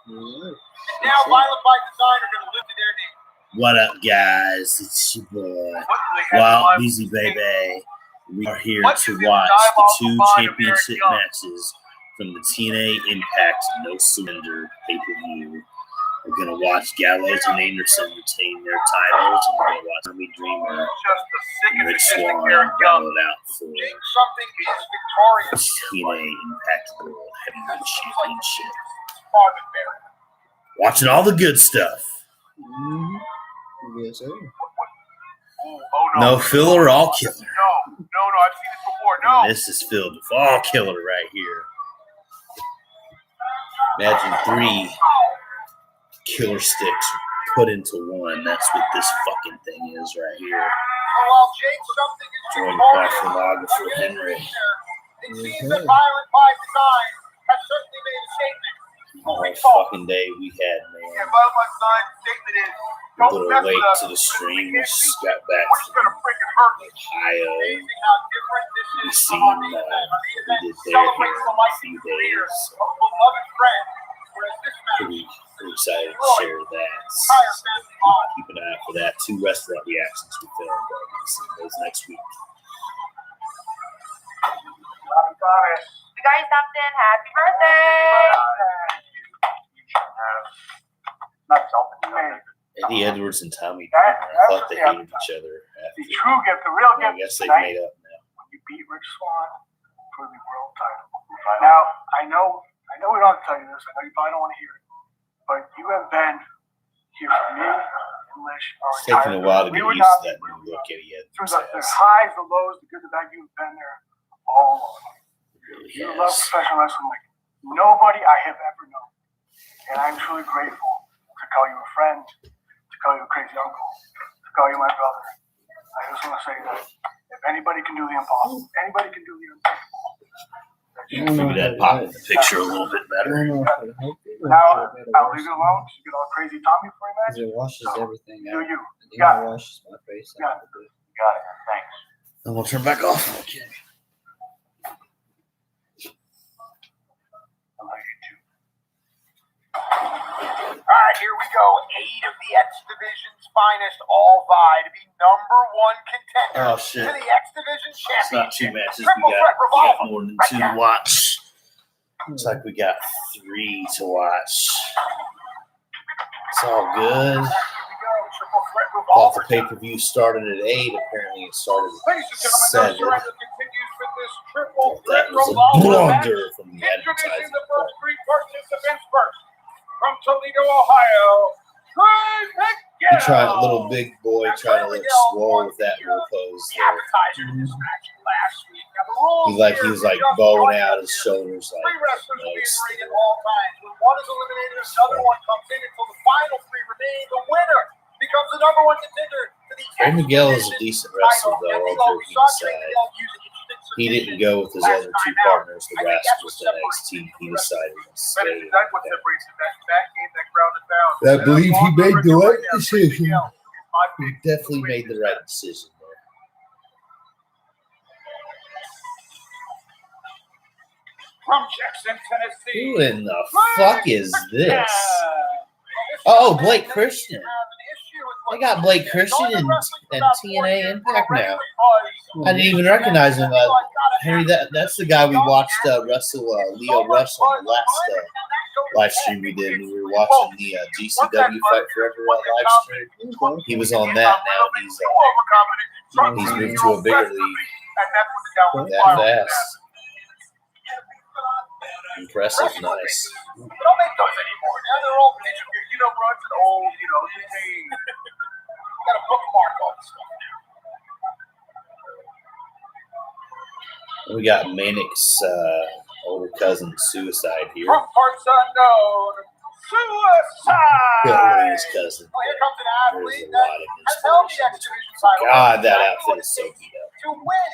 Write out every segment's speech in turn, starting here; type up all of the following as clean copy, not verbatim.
Now, Violent by Design are going to live to their name. What up, guys? It's your boy, Wild Beezy Baby. We are here to watch the two championship matches from the TNA Impact No Surrender pay-per-view. We're going to watch Gallows and Anderson retain their titles, and we're going to watch Tommy Dreamer and Rich Swann battle it out for the TNA Impact World Heavyweight Championship. Watching all the good stuff. Yes, sir. No filler, all killer. No, I've seen this before. No. And this is filled with all killer right here. Imagine 3 killer sticks put into one. That's what this fucking thing is right here. Join cartographer Henry. It seems that Violent by Design has certainly made a statement. All fucking day we had, man. Yeah, Violent by Design statement is, A little late to the stream. We just got back from Ohio. We seen what we did there here in a few days. Pretty excited to share that. Keep an eye out for that. 2 restaurant reactions we filmed. We'll see those next week. You guys something. Happy birthday. Eddie Edwards and Tommy Dreamer. I thought they hated each other. The true gift, the real gift. I guess they made up now. When you beat Rich Swann for the world title. Now, I know we don't have to tell you this. I know you probably don't want to hear it, but you have been here for me, English. It's taken a while to get used to that new look Eddie Edwards Through the highs, the lows, the good, the bad, you've been there all along. Really You has. love professional wrestling like nobody I have ever known, and I'm truly grateful to call you a friend, to call you a crazy uncle, to call you my brother. I just want to say that if anybody can do the impossible, anybody can do the unthinkable. Maybe that pop in the picture a little bit better. Now, I'll leave you alone. You get all crazy Tommy for a match. It washes everything Do out. you? It Got it. washes my face Got out. Got it. Thanks. And we'll turn back off. Okay. I love you too. All right, here we go. 8 of the X Division's finest all vie to be #1 contender Oh, shit. to the X Division It's not 2 Championship. matches. Triple We threat got revolver. more than 2 to watch. Looks like we got 3 to watch. It's all good. Here we go. Triple threat Thought the revolver. pay-per-view started at 8. Apparently it started Ladies and at gentlemen, 7. no surrender continues with this triple threat That was a revolver match. blunder from the Introducing advertising. the first 3 participants first. From Toledo, Ohio, Trey He tried Miguel. a little big boy trying to look swole with that little pose The there. appetizer to this match last week. Now, the rules He was here like just bowing one out his here. shoulders 3 like wrestlers will be in nice. the ring at all times. When one is eliminated, another one comes in until the final 3 remain. The winner becomes the #1 contender to the Trey X Miguel is a Division decent wrestler, title. though, Now, all we joking saw Trey aside. Miguel use an instant He didn't submission go with his last other 2 time out. partners, the I think that's what Rascals separates NXT. He decided to But stay it's with that's what that. separates the that game, that ground and pound. I believe he made the right Trey decision. Miguel is my He pick. definitely made the right decision there. From Jackson, Tennessee. Who in the fuck is this? Oh, Blake Christian. They got Blake Christian and TNA Impact now. I didn't even recognize him. Henry, that's the guy we watched wrestle Leo Rush on the last live stream we did. We were watching the GCW Fight Forever live stream. He was on that now. He's moved to a bigger league that fast. Impressive, nice. But don't make those anymore. Now they're all digital. You know, bro, it's an old, got a bookmark all this stuff now. We got Manic's older cousin Suicide here. From parts unknown, Suicide. Billy, his cousin. Oh, here comes an There's athlete a lot of has held the X inspiration. Division title. God, that outfit is so beat up. To win.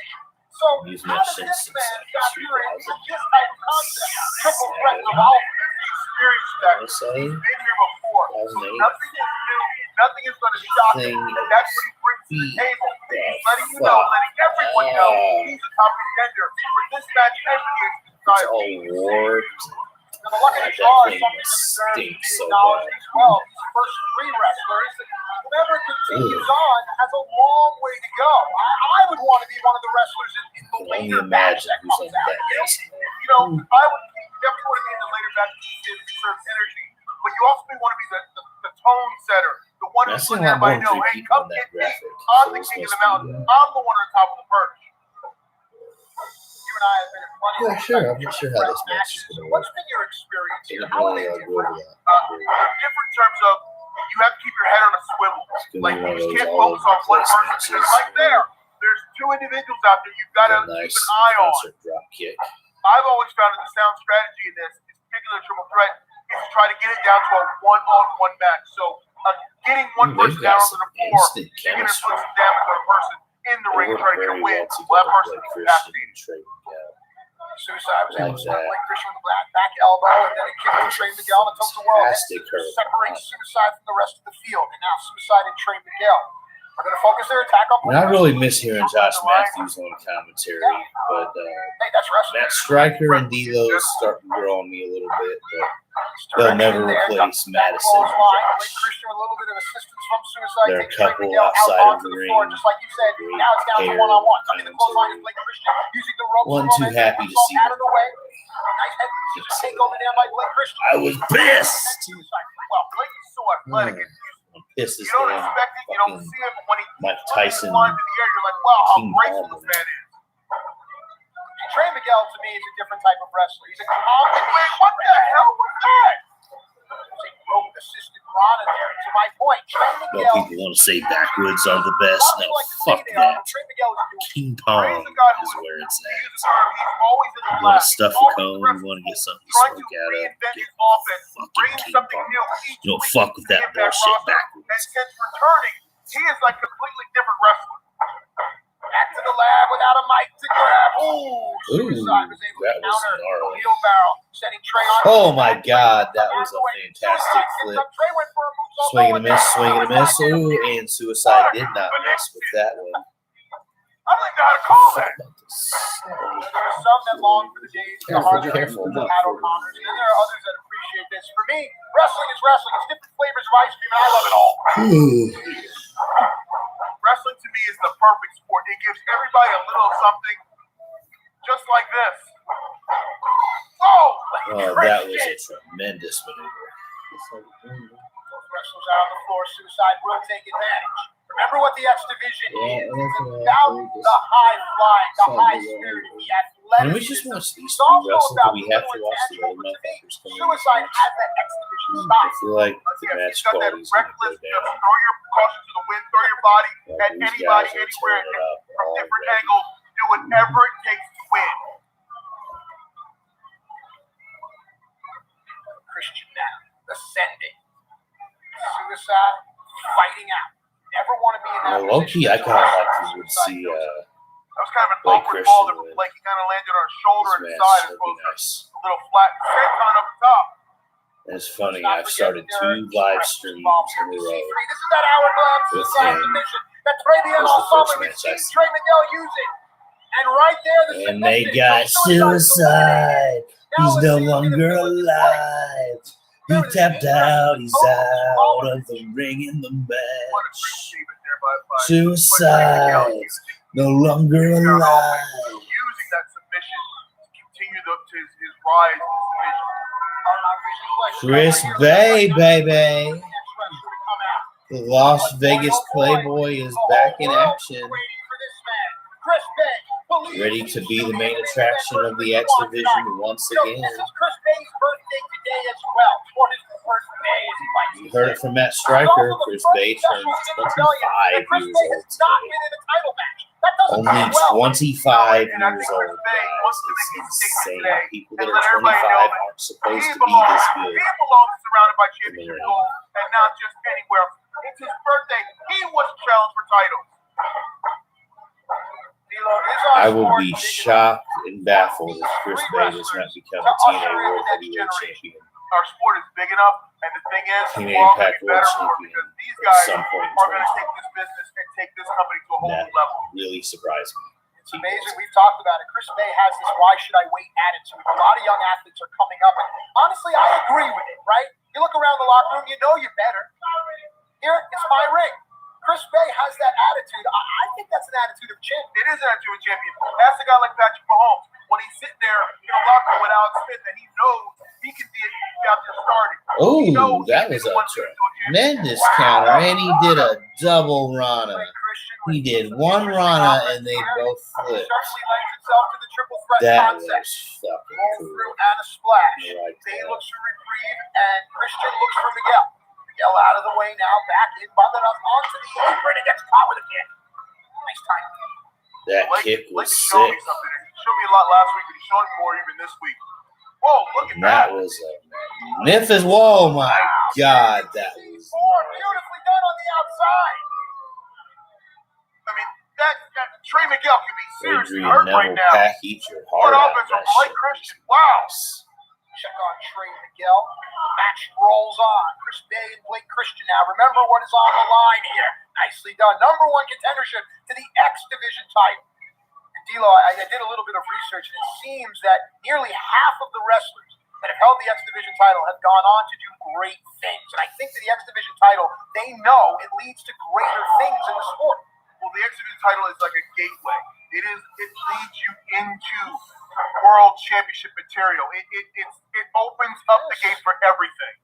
So, He's how much does since this man since factor in 2000. with this type of concept? Triple threat revolver. Experience that. Honestly, He's been here before. So 2008. nothing is new. Nothing is going to shock him. And that's what he brings to the table. He's letting you know, letting everyone know he's a top contender for this match and for the It's title. all warped. the luck of the That draw is thing something that deserves to be stinks so acknowledged bad. as well. These first three wrestlers, whoever continues on has a long way to go. I would want to be one of the wrestlers in the I can only later batch imagine that who's comes on out. that list. You know, I would definitely want to be in the later batch to conserve energy, but you also want to be the tone setter, the one I've who's seen letting a lot more everybody than know, 3 hey, people come in that get me. graphic. I'm So the this king of must the be, mountain. I'm the one on top of the perch. You and I have been in plenty yeah, of sure. I'm not sure how this match is matches. going to work. What's been your experience It here? didn't How are really they go over different? that. They're different in terms of you have to keep your head on a swivel. It's going to Like be you one of just those can't all focus over on the one place person matches. because right there's two individuals out there you've got to A nice keep an eye on. concert drop kick. I've always found that the sound strategy in this, in particular triple threat, is to try to get it down to a one-on-one match. So getting one Ooh, they've person down got onto some the floor, instant you're going to chemistry. inflict some damage on a person in the They ring work trying to get very a win. well Well, that together, person Blake is Christian incapacitated. and Trey Miguel. Suicide was able to Like stop that. Blake Christian with a back elbow and then a kick from Trey Miguel and took the world. Fantastic curve. Separates Suicide from the rest of the field. And now Suicide and Trey Miguel are going to focus their attack on And I really miss hearing Josh Matthews on commentary, but Hey, that's wrestling. Matt Stryker and D'Lo is starting to grow on me a little bit, but they'll never replace Madison and Blake Josh. Christian with a little bit of assistance from Suicide. They're a Takes Trey couple Miguel out outside of onto the the floor, ring. just like you said. Great Now it's down to hair, one-on-one. Coming to the clothesline is commentary. Blake Christian using the ropes. Wasn't too happy to see out of that. the way. Nice head takeover there by Blake Christian. I was pissed. Well, Blake is so athletic. I'm pissed You this don't damn expect it. You don't fucking see it, but when he Mike Tyson climbs in the air, you're like, wow, how King graceful Kong. this man is. Trey Miguel to me is a different type of wrestler. He's a confident. Wait, what the hell was that? There's a rope assisted Rana there. To my point, Trey No Miguel. people want to say backwoods are the best. No, fuck that. Trey Miguel is doing. King Kong is where it's at. He's always in the You want last. to stuff a cone, you want to get something to Trying to smoke out of, reinvent get his offense, fucking bring King something Kong. new each You don't week fuck with to that Impact bullshit roster. backwards. And since returning, he is like a completely different wrestler. Back to the lab without a mic to grab. Ooh, Suicide was able that to was counter gnarly. wheelbarrow, setting Trey on. Oh my God, that was a fantastic flip. Trey went for a moonsault. Swing and a miss, swing and a miss. Ooh, and Suicide did not miss with that one. I don't even know how to call that. About to say. There are some that long for the days of the hard Careful, times with the Pat O'Connors, and then there are others that appreciate this. For me, wrestling is wrestling. It's different flavors of ice cream, and I love it all. Wrestling to me is the perfect sport. It gives everybody a little something, just like this. Oh, That was a tremendous maneuver. Both wrestlers out on the floor. Suicide will take advantage. Remember what the X division is. It's about the high flying, the high spirit, the Can athletic. we just watch these two wrestle? Do we have to watch the other motherfuckers come in? Suicide has that X division I style. feel like the match quality is going to go Reckless, down. throw your caution to the wind, throw your body Like, at these anybody, guys are anywhere, tearing it up from different already. angles. Do whatever it takes to win. Christian now, ascending. Suicide, fighting out. Never want to be in that Well, low-key, I kind of like to would see that was kind of an Blake awkward ball Christian that win. Blake kind of landed on his shoulder and this side match. as That'd well be as nice. a little flat senton up top. And it's funny, I've started 2 live streams in a row. This is that hourglass With suicide him. submission that Trey Miguel This is the saw first when we match I seen see. Trey Miguel use it. And right there, the And they submission got from Suicide. Suicide. Now He's let's no see if we can longer finish this alive. He tapped out. He's out of the ring in the What a great match. statement there by Suicide. No longer alive. using that submission to continue his rise in the division. Chris Bay, baby. The Las Vegas Playboy is back in action. Chris Bay, Ready to be the main attraction of the X Division once again. This is Chris Bay's birthday today as well. For his birthday, as he likes to You heard say. it from Matt Stryker. Chris Bay turns 25 years old today. Only 25 years old, guys. It's insane. People that are 25 aren't supposed to be this good. He belongs surrounded by championship gold and not just anywhere. It's his birthday. He was challenged for titles. I will be shocked and baffled if Chris Bay does not become a TNA World Heavyweight Champion. Our sport is big enough, and the thing is, TNA we're all going to Impact be World better for it Champion because these at guys some point in are going to 2020. take this business and take this company to a whole That new level. really surprised me. It's amazing. We've talked about it. Chris Bay has this why should I wait attitude. A lot of young athletes are coming up. And honestly, I agree with it, right? You look around the locker room, you know you're better. Here, it's my ring. Chris Bay has that attitude. I think that's an attitude of champion. It is an attitude of champion. That's a guy like Patrick Mahomes. When he's sitting there in a locker room with Alex Smith and he knows he can be out there starting. Oh, that was a tremendous counter, and he did a double Rana. He did one Rana, and they both flipped. Certainly lends itself to the triple threat That concept. was fucking Roll cool. through and a splash. Right Bay there. looks for reprieve, and Christian looks for Miguel. Miguel out of the way now, back in, bundled up onto the apron and gets caught with a kick. Nice time. That Blake, kick Blake was showed sick. me something. He showed me a lot last week, and he's showing me more even this week. Whoa, look at And that was a magnificent. Whoa, my God, that was. Beautifully done on the outside. I mean, that Trey Miguel can be seriously Adrian hurt right Neville now. Pack, eat your What heart out. offense That from Blake shit Christian? was Wow. nice. Check on Trey Miguel. The match rolls on. Chris Bay and Blake Christian now. Remember what is on the line here. Nicely done. Number one contendership to the X Division title. And D'Lo, I did a little bit of research, and it seems that nearly half of the wrestlers that have held the X Division title have gone on to do great things. And I think that the X Division title, they know it leads to greater things in the sport. Well, the X Division title is like a gateway. It leads you into world championship material. It opens up the gate for everything.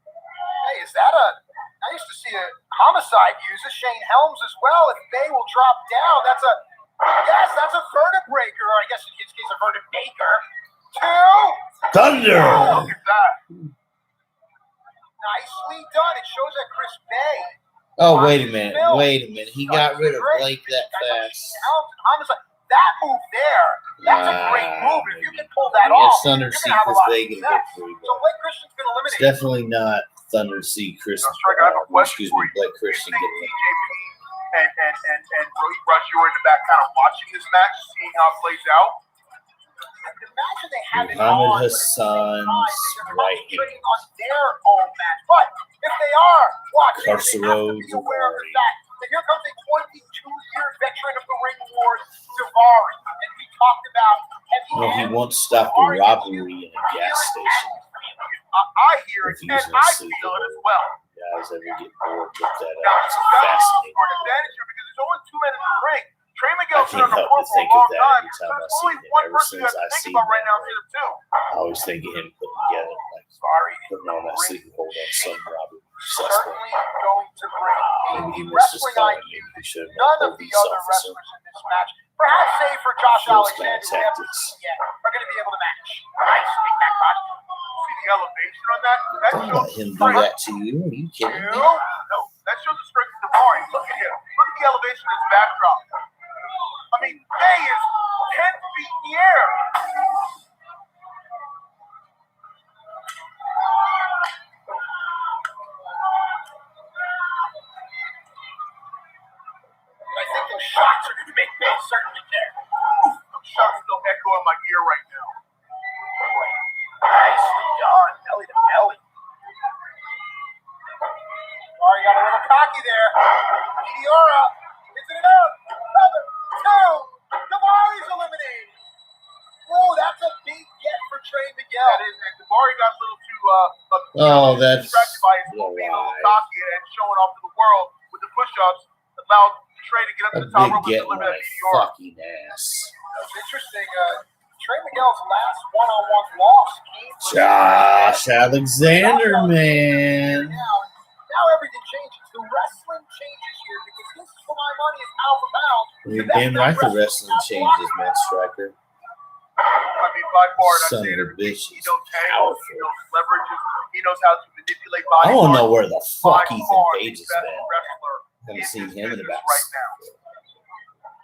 Hey, is that I used to see a Homicide use a Shane Helms as well. If Bay will drop down, that's a vertebreaker, or I guess in his case a vertebraker. Thunder! Look at that. Nicely done. It shows that Chris Bay. Oh, wait a minute. Wait a minute. He got rid of Blake that fast. Helms and Homicide. That move there, that's a great move. If you can pull that Yes, off, Thunder you're C. going to have a Chris lot of Bay get a success. victory, So but Blake Christian's going to it's eliminate. definitely not Thunder C. Chris. Striker, I have a question Excuse for me, you. Blake Do you Christian think getting it. TJP and Rohit Rush, you were in the back kind of watching this match, seeing how it plays out? Imagine they have it Muhammad on, but at the same Hassan's time, they're right concentrating on their own match. But if they are watching, they have to Carcero be aware of the Davari. fact that here comes a 22-year veteran of the ring wars, Davari. And we talked about heavy Well, he hands. won't stop a robbery in a gas station. I hear it, and Refusing to I see feel the it as well. guys ever get bored with that. Now, It's that's fascinating. an advantage here because there's only 2 men in the ring. Trey I Miguel's been can't on the help floor but for a think of long that time. every So time I there's see only him. one Ever person you since have I to think see about him right now that instead way, of two. I always think of him putting on that sleeping hold on some robbery suspect. Certainly going to bring Maybe he a missed his wrestling calling. IQ Maybe he should have none not of pulled the these other officer. wrestlers in this match, perhaps save for Josh Those Alexander, bad who we haven't tactics. seen yet, are going to be able to match. Nice, big back body. See the elevation on that? That Don't shows let him do strength. that to you. Are you kidding me? No, that shows the strength of Davari. Look at him. Look at the elevation of his backdrop. I mean, Bay is 10 feet in the air. I think those shots are going to make Bay certainly care. Those shots still echo in my ear right now. Nicely done, belly to belly. Oh, you got a little cocky there. Meteora, is it enough? Another, two. Davari's eliminated. Oh, that's a big get for Trey Miguel. That is, and Davari got a little too Oh, that's distracted by his a being a little lie. cocky and showing off to the world with the push-ups. Allowed Trey to get up A to the top big rope and get deliver my that Meteora. fucking ass. That's interesting. Trey Miguel's last one-on-one loss came from Josh Alexander, man. Now everything changes. The wrestling changes here because this, for my money, is pound for pound. You're damn right the wrestling changes, man, Striker. I mean, by far, and I Son say of it a every week, bitch, he he's knows angles, he powerful. knows leverages, he knows how to manipulate body I want to know parts. where the By fuck Ethan far, Page the has best been. wrestler Haven't in seen this him in business about right now.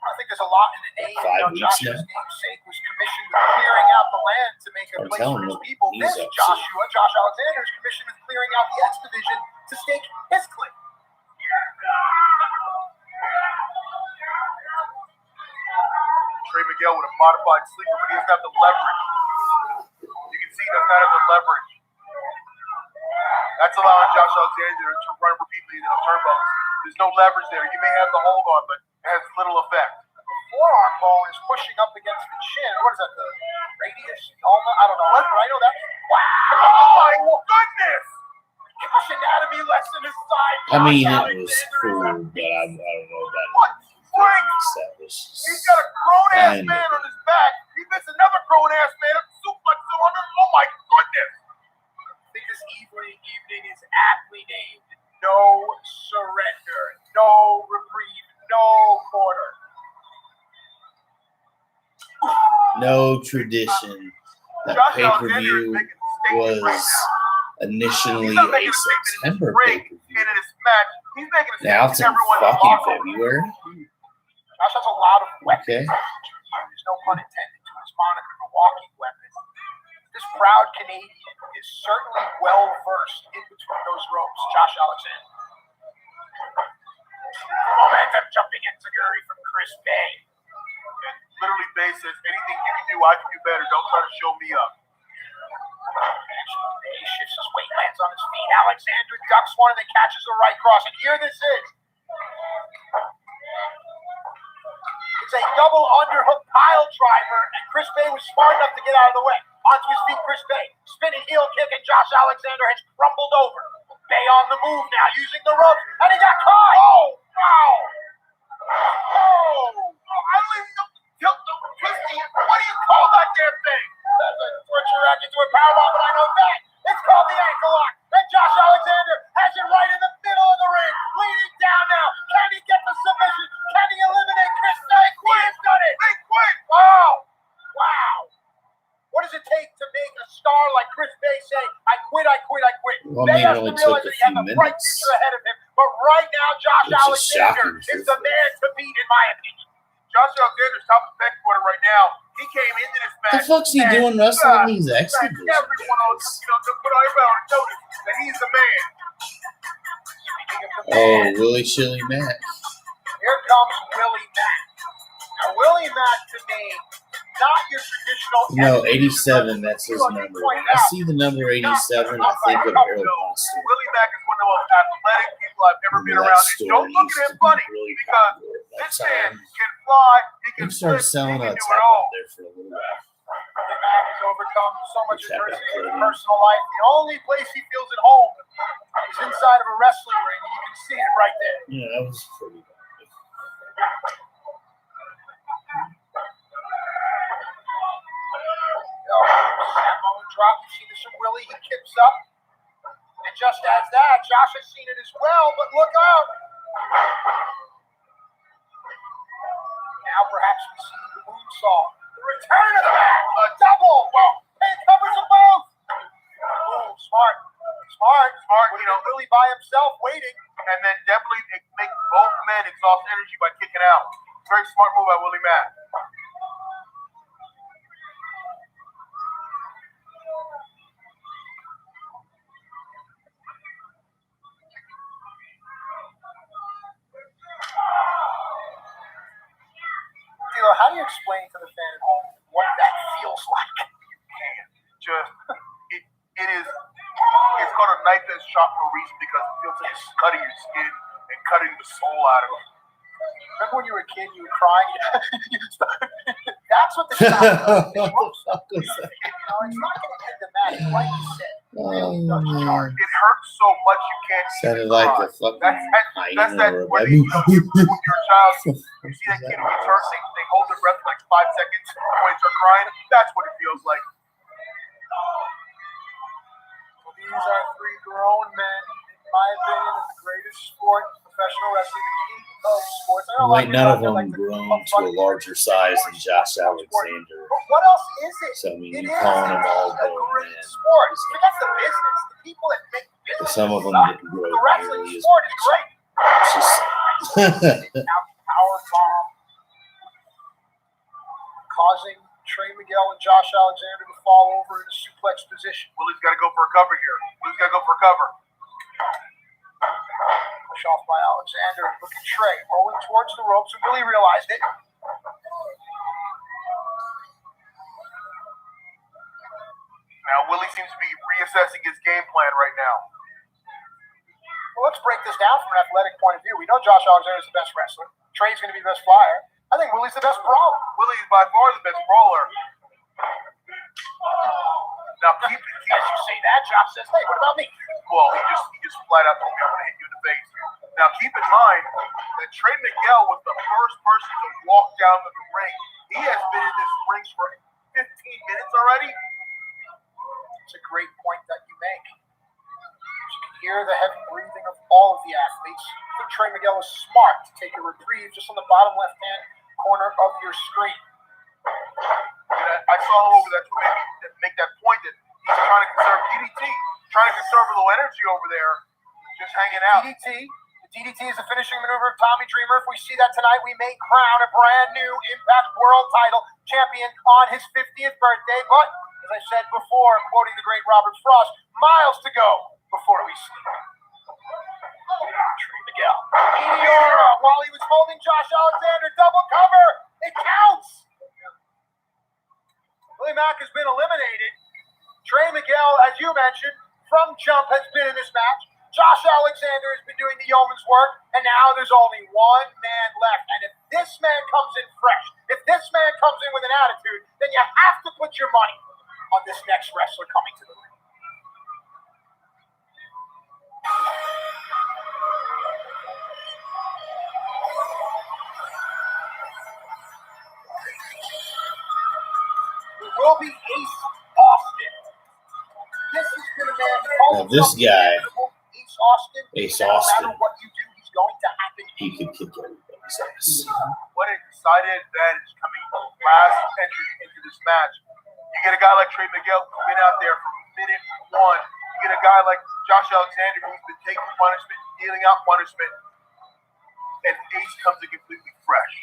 I think there's a lot in the name. 5 weeks Joshua's now. namesake was commissioned with clearing out the land to make a I'm place telling for his you, people. he's This upset. Josh Alexander, is commissioned with clearing out the X division to stake his claim. Trey Miguel with a modified sleeper, but he doesn't have the leverage. You can see he does not have the leverage. That's allowing Josh Alexander to run repeatedly in those turnbuckles. There's no leverage there. You may have the hold on, but it has little effect. forearm bone is pushing up against the chin. What is that, the radius? Ulna? I don't know. But I know that. Wow! Oh my goodness! Gosh, anatomy lesson aside. I mean, Josh it was Alexander cool, but I don't know about What? Freak! that was He's got a grown-ass I man know. on his back. He missed another grown-ass man up suplex on him. Oh my goodness! I think this evening is aptly named No Surrender, No Reprieve, No Quarter. no tradition. That Josh pay per Alexander is view making a statement right was now. initially He's not a making a statement in this September ring pay per and view. in this match. He's making a Now statement it's to in everyone in the fucking locker room. February. Josh has a lot of weapons. Okay. There's no pun intended to his moniker, Milwaukee weapon. This proud Canadian is certainly well versed in between those ropes. Josh Alexander. Momentum jumping Enziguri from Chris Bay. And literally, Bay says, anything you can do, I can do better. Don't try to show me up. Bay shifts his weight, lands on his feet. Alexander ducks one and then catches the right cross. And here this is. It's a double underhook pile driver, and Chris Bay was smart enough to get out of the way. Onto his feet, Chris Bay. Spinning heel kick, and Josh Alexander has crumbled over. Bay on the move now, using the ropes, and he got caught. Oh, wow. Oh, I don't even know. What do you call that damn thing? That's a torture rack into a powerbomb, but I know that. It's called the ankle lock. And Josh Alexander has it right in the middle of the ring. Leaning down now. Can he get the submission? Can he eliminate Chris Bay? He has done it. Hey, quick. Wow. Wow. What does it take to make a star like Chris Bay say, I quit, I quit, I quit? Well, Bay I mean, has it to only realize took that a he has few a bright minutes. future ahead of him. But right now, Josh Which is Alexander shocking, is the man to beat, in my opinion. Josh Alexander's top of the pecking order right now. He came into this The match. fuck's he and doing wrestling these everyone exhibition else, guys? to put everybody on notice that he's the man. Speaking of the Oh, man, Willie Shilly Mack. here comes Willie Mack. Now, Willie Mack, to me, not your traditional. No, 87, that's his number. When I see the number 87, I think of Harold Foster. Willie Mack is one of the most athletic people I've ever been That around. And story don't look used at to him be funny really because popular at this that man time. can fly, he He can started flip, he selling can a do tap it all. out there for a little while. Willie Mack has overcome so much Tap out adversity in his clothing. personal life. The only place he feels at home is inside of a wrestling ring, and you can see it right there. Yeah, that was pretty bad. Samoan drop. You've seen this from Willie. He kips up. And just as that, Josh has seen it as well, but look out. Now perhaps we see the moonsault. The return of the match. A double. Well, it covers them both. Oh, smart. Smart. You know, Willie by himself waiting. and then definitely make both men exhaust energy by kicking out. Very smart move by Willie Mack. Dilo, how do you explain to the fan at home what that feels like? Just it is. It's called a knife edge shot for a reason because it feels like it's cutting your skin and cutting the soul out of it. Remember when you were a kid, you were crying? That's what the shot does. It What ropes the fuck you. was that? You know, it's not going to end the match, like you said. Oh, man. It hurts so much you can't Sounded even like cry. a fucking That's that hyena or a when baboon. you're a child, you see that kid who gets hurt, they hold their breath for like 5 seconds before they start crying. That's what it feels like. Well, these are three grown men, in my opinion, in the greatest sport, professional wrestling, the king of sports. I know a lot Like none of people them like to grown poke to fun a at larger size than Josh Alexander. But what else is it? So I mean, It you is calling them all a grown great men. sport. Forget the business. The people that make business. Some of them suck. didn't grow The wrestling nearly as sport is much. great. It's just Now power bomb, causing Trey Miguel and Josh Alexander to fall over in a suplex position. Willie's got to go for a cover here. Willie's got to go for a cover. Push off by Alexander. Look at Trey rolling towards the ropes, and Willie realized it. Now Willie seems to be reassessing his game plan right now. Well, let's break this down from an athletic point of view. We know Josh Alexander is the best wrestler. Trey's going to be the best flyer. I think Willie's the best brawler. Willie's by far the best brawler. Now keep it. As you say that, Josh says, hey, what about me? Well, he just flat out told me I'm going to hit you in the face. Now keep in mind that Trey Miguel was the first person to walk down to the ring. He has been in this ring for 15 minutes already. It's a great point that you make. You can hear the heavy breathing of all of the athletes. I think Trey Miguel is smart to take a reprieve just on the bottom left-hand corner of your screen. I saw him over there to make that point that he's trying to conserve DDT, trying to conserve a little energy over there, just hanging out. DDT is the finishing maneuver of Tommy Dreamer. If we see that tonight, we may crown a brand new Impact World Title champion on his 50th birthday. But, as I said before, quoting the great Robert Frost, miles to go before we sleep. Trey Miguel. Meteora, while he was holding Josh Alexander, double cover. It counts. Willie Mack has been eliminated. Trey Miguel, as you mentioned, from jump has been in this match. Josh Alexander has been doing the yeoman's work, and now there's only one man left. And if this man comes in fresh, if this man comes in with an attitude, then you have to put your money on this next wrestler coming to the ring. It will be Ace Austin. This has been a man. Now this guy, Ace Austin, no matter what you do, he's going to happen. he could kick everybody's ass. What an excited advantage coming last entrance into this match. You get a guy like Trey Miguel who's been out there from minute one. You get a guy like Josh Alexander who's been taking punishment, dealing out punishment, and Ace comes in completely fresh.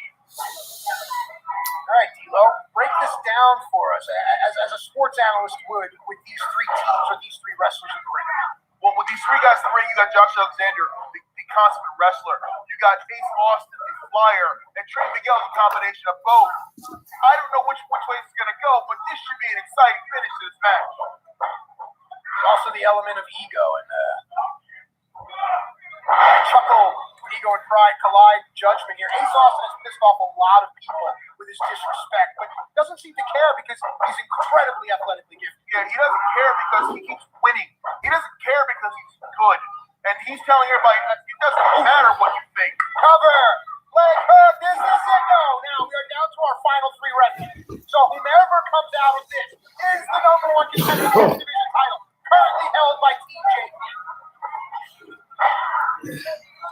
All right, D'Lo, break this down for us as a sports analyst would with these three teams or these three wrestlers in the ring. Well, with these three guys in the ring, you got Josh Alexander, the consummate wrestler. You got Ace Austin, the flyer, and Trey Miguel's a combination of both. I don't know which way it's going to go, but this should be an exciting finish to this match. There's also the element of ego and chuckle when ego and pride collide judgment here. Ace Austin has pissed off a lot of people with his disrespect, but doesn't seem to care because he's incredibly athletically gifted. Yeah, he doesn't care because he keeps winning. He doesn't care because he's good. And he's telling everybody, it doesn't matter what you think. Cover! Leg hook! This is it! No! Now we are down to our final three wrestlers. So whomever comes out of this is the number one contender for the division title, currently held by TJP.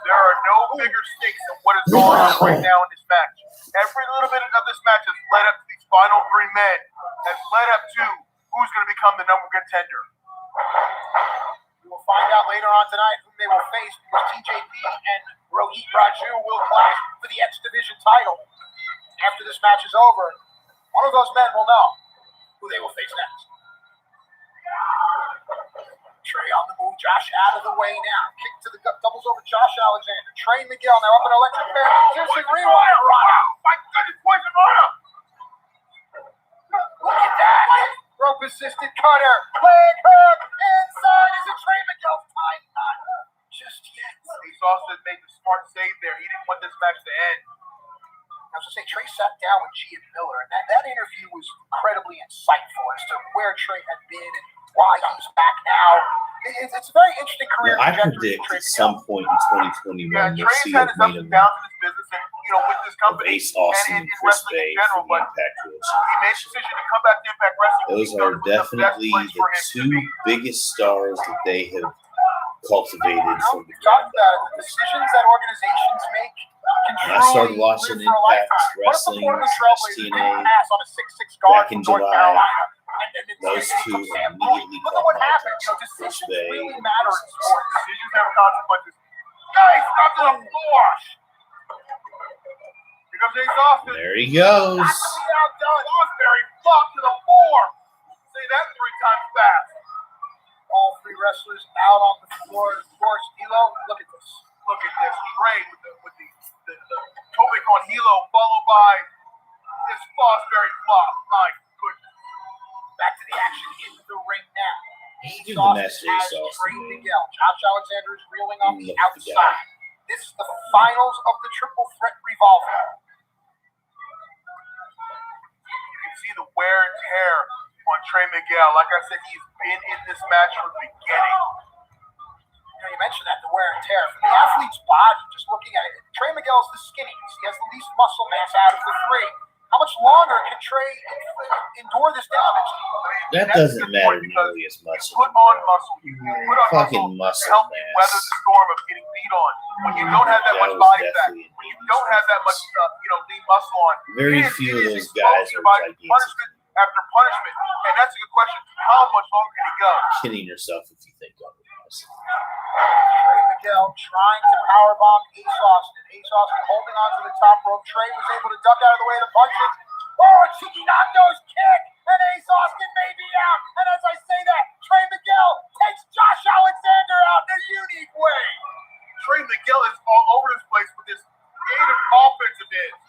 There are no bigger stakes than what is going on right now in this match. Every little bit of this match has led up to these final three men, has led up to who's going to become the number one contender. We will find out later on tonight who they will face because TJP and Rohit Raju will clash for the X Division title. After this match is over, one of those men will know who they will face next. Trey on the move, Josh out of the way now. Kick to the gut, doubles over Josh Alexander. Trey Miguel now up an electric fan position. Rewire Rana. My goodness, Poison Rana! Look at that. Rope assisted cutter. Leg hook. Inside. Is it Trey Miguel's time? Not just yet. Ace Austin made the smart save there. He didn't want this match to end. I was going to say, Trey sat down with Gia Miller, and that interview was incredibly insightful as to where Trey had been and why he's back now. It's a very interesting career. I predict at some point in 2021 Yeah, we'll Trey's see had a his ups meeting and downs in this business, and with this of company Ace Austin and and in Chris wrestling Bay in general. for the But Impact Wrestling. he made the decision to come back to Impact Wrestling. Those are definitely the two biggest stars that they have cultivated from the We've talked about it. The decisions that organizations make can When I started truly watching live for a Impact lifetime. Wrestling, What if the Trailblazers TNA, didn't pass on a 6'6" guard back in from North July, Carolina? And then those it's two Sam Bowie. immediately Look at what caught my happened. attention. Decisions Chris Bay really and matter in sports. Decisions have consequences. Guys, stop to the floor. Here comes Ace Austin. There he goes. Not to be outdone. Osbury flopped to the floor. Say that 3 times fast. All three wrestlers out on the floor. Of course, D'Lo, look at this. Look at this Trey with the Tobic on Hilo, followed by this Fosbury flop. My goodness. Back to the action in the ring now. Give Ace the Austin match to has Ace Austin, Trey man. Miguel. Josh Alexander is reeling on the Look at the guy. outside. This is the finals of the triple threat revolver. see the wear and tear on Trey Miguel. Like I said, he's been in this match from the beginning. You mentioned that, the wear and tear. From the athlete's body, just looking at it, Trey Miguel's the skinniest. He has the least muscle mass out of the three. How much longer can Trey endure this damage? That doesn't matter nearly as much. Put on muscle. You put on Fucking muscle to muscle help you weather mass. the storm of getting beat on. When you don't have that That much was body fat, definitely when you don't have that much, lean muscle on, Very it is- few it of is those guys exposing your are body to gigantic. punishment after punishment. And that's a good question. How much longer can he go? Kidding yourself if you think otherwise. Trey Miguel trying to powerbomb Ace Austin. Ace Austin holding on to the top rope. Trey was able to duck out of the way of the punches. Oh, a cheeky knockdown's kick, and Ace Austin may be out. And as I say that, Trey Miguel takes Josh Alexander out in a unique way. Trey Miguel is all over this place with this creative offensive edge.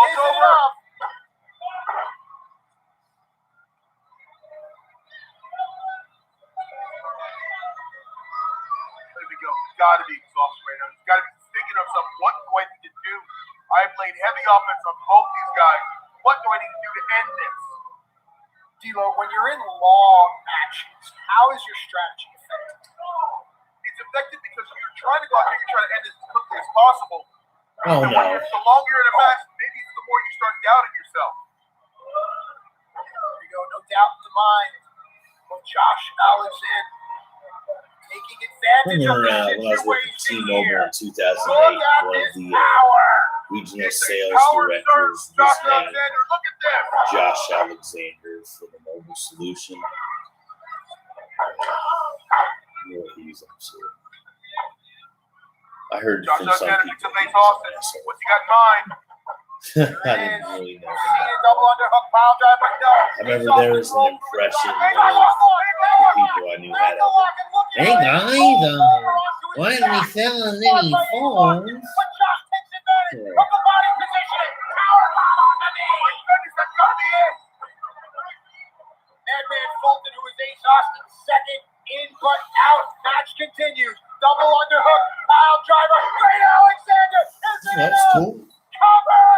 Is it enough? Trey Miguel's got to be exhausted right now. He's got to be thinking of something. What do I need to do? I've played heavy offense on both these guys. What do I need to do to end this? D'Lo, when you're in long matches, how is your strategy effective? It's effective because you're trying to go out there and try to end this as quickly as possible. Oh no. The longer you're in a match, maybe the more you start doubting yourself. There you go, no doubt in the mind of Josh Alexander. Taking advantage of the When I was with situation T-Mobile here. in 2008, Look at one of this the power. regional It's a sales power directors surge, was Josh named Alexander. Look at this. Josh Alexander for the mobile solution. He's upset. I heard Josh from some Alexander people picks up he Ace was an Austin. asshole. What's he got in mind? I didn't really know See a that. double underhook pile driver. No. I remember there was an impression of the people I knew had of it. Hey guys, why aren't we selling any phones? But Josh takes advantage of the body positioning. Power bomb on the knee. Oh my goodness, that's gotta be it. Madman Fulton, who is Ace Austin's second in but out. Match continues. Double underhook, pile driver. Great Alexander. Is it That's enough? cool. Cover.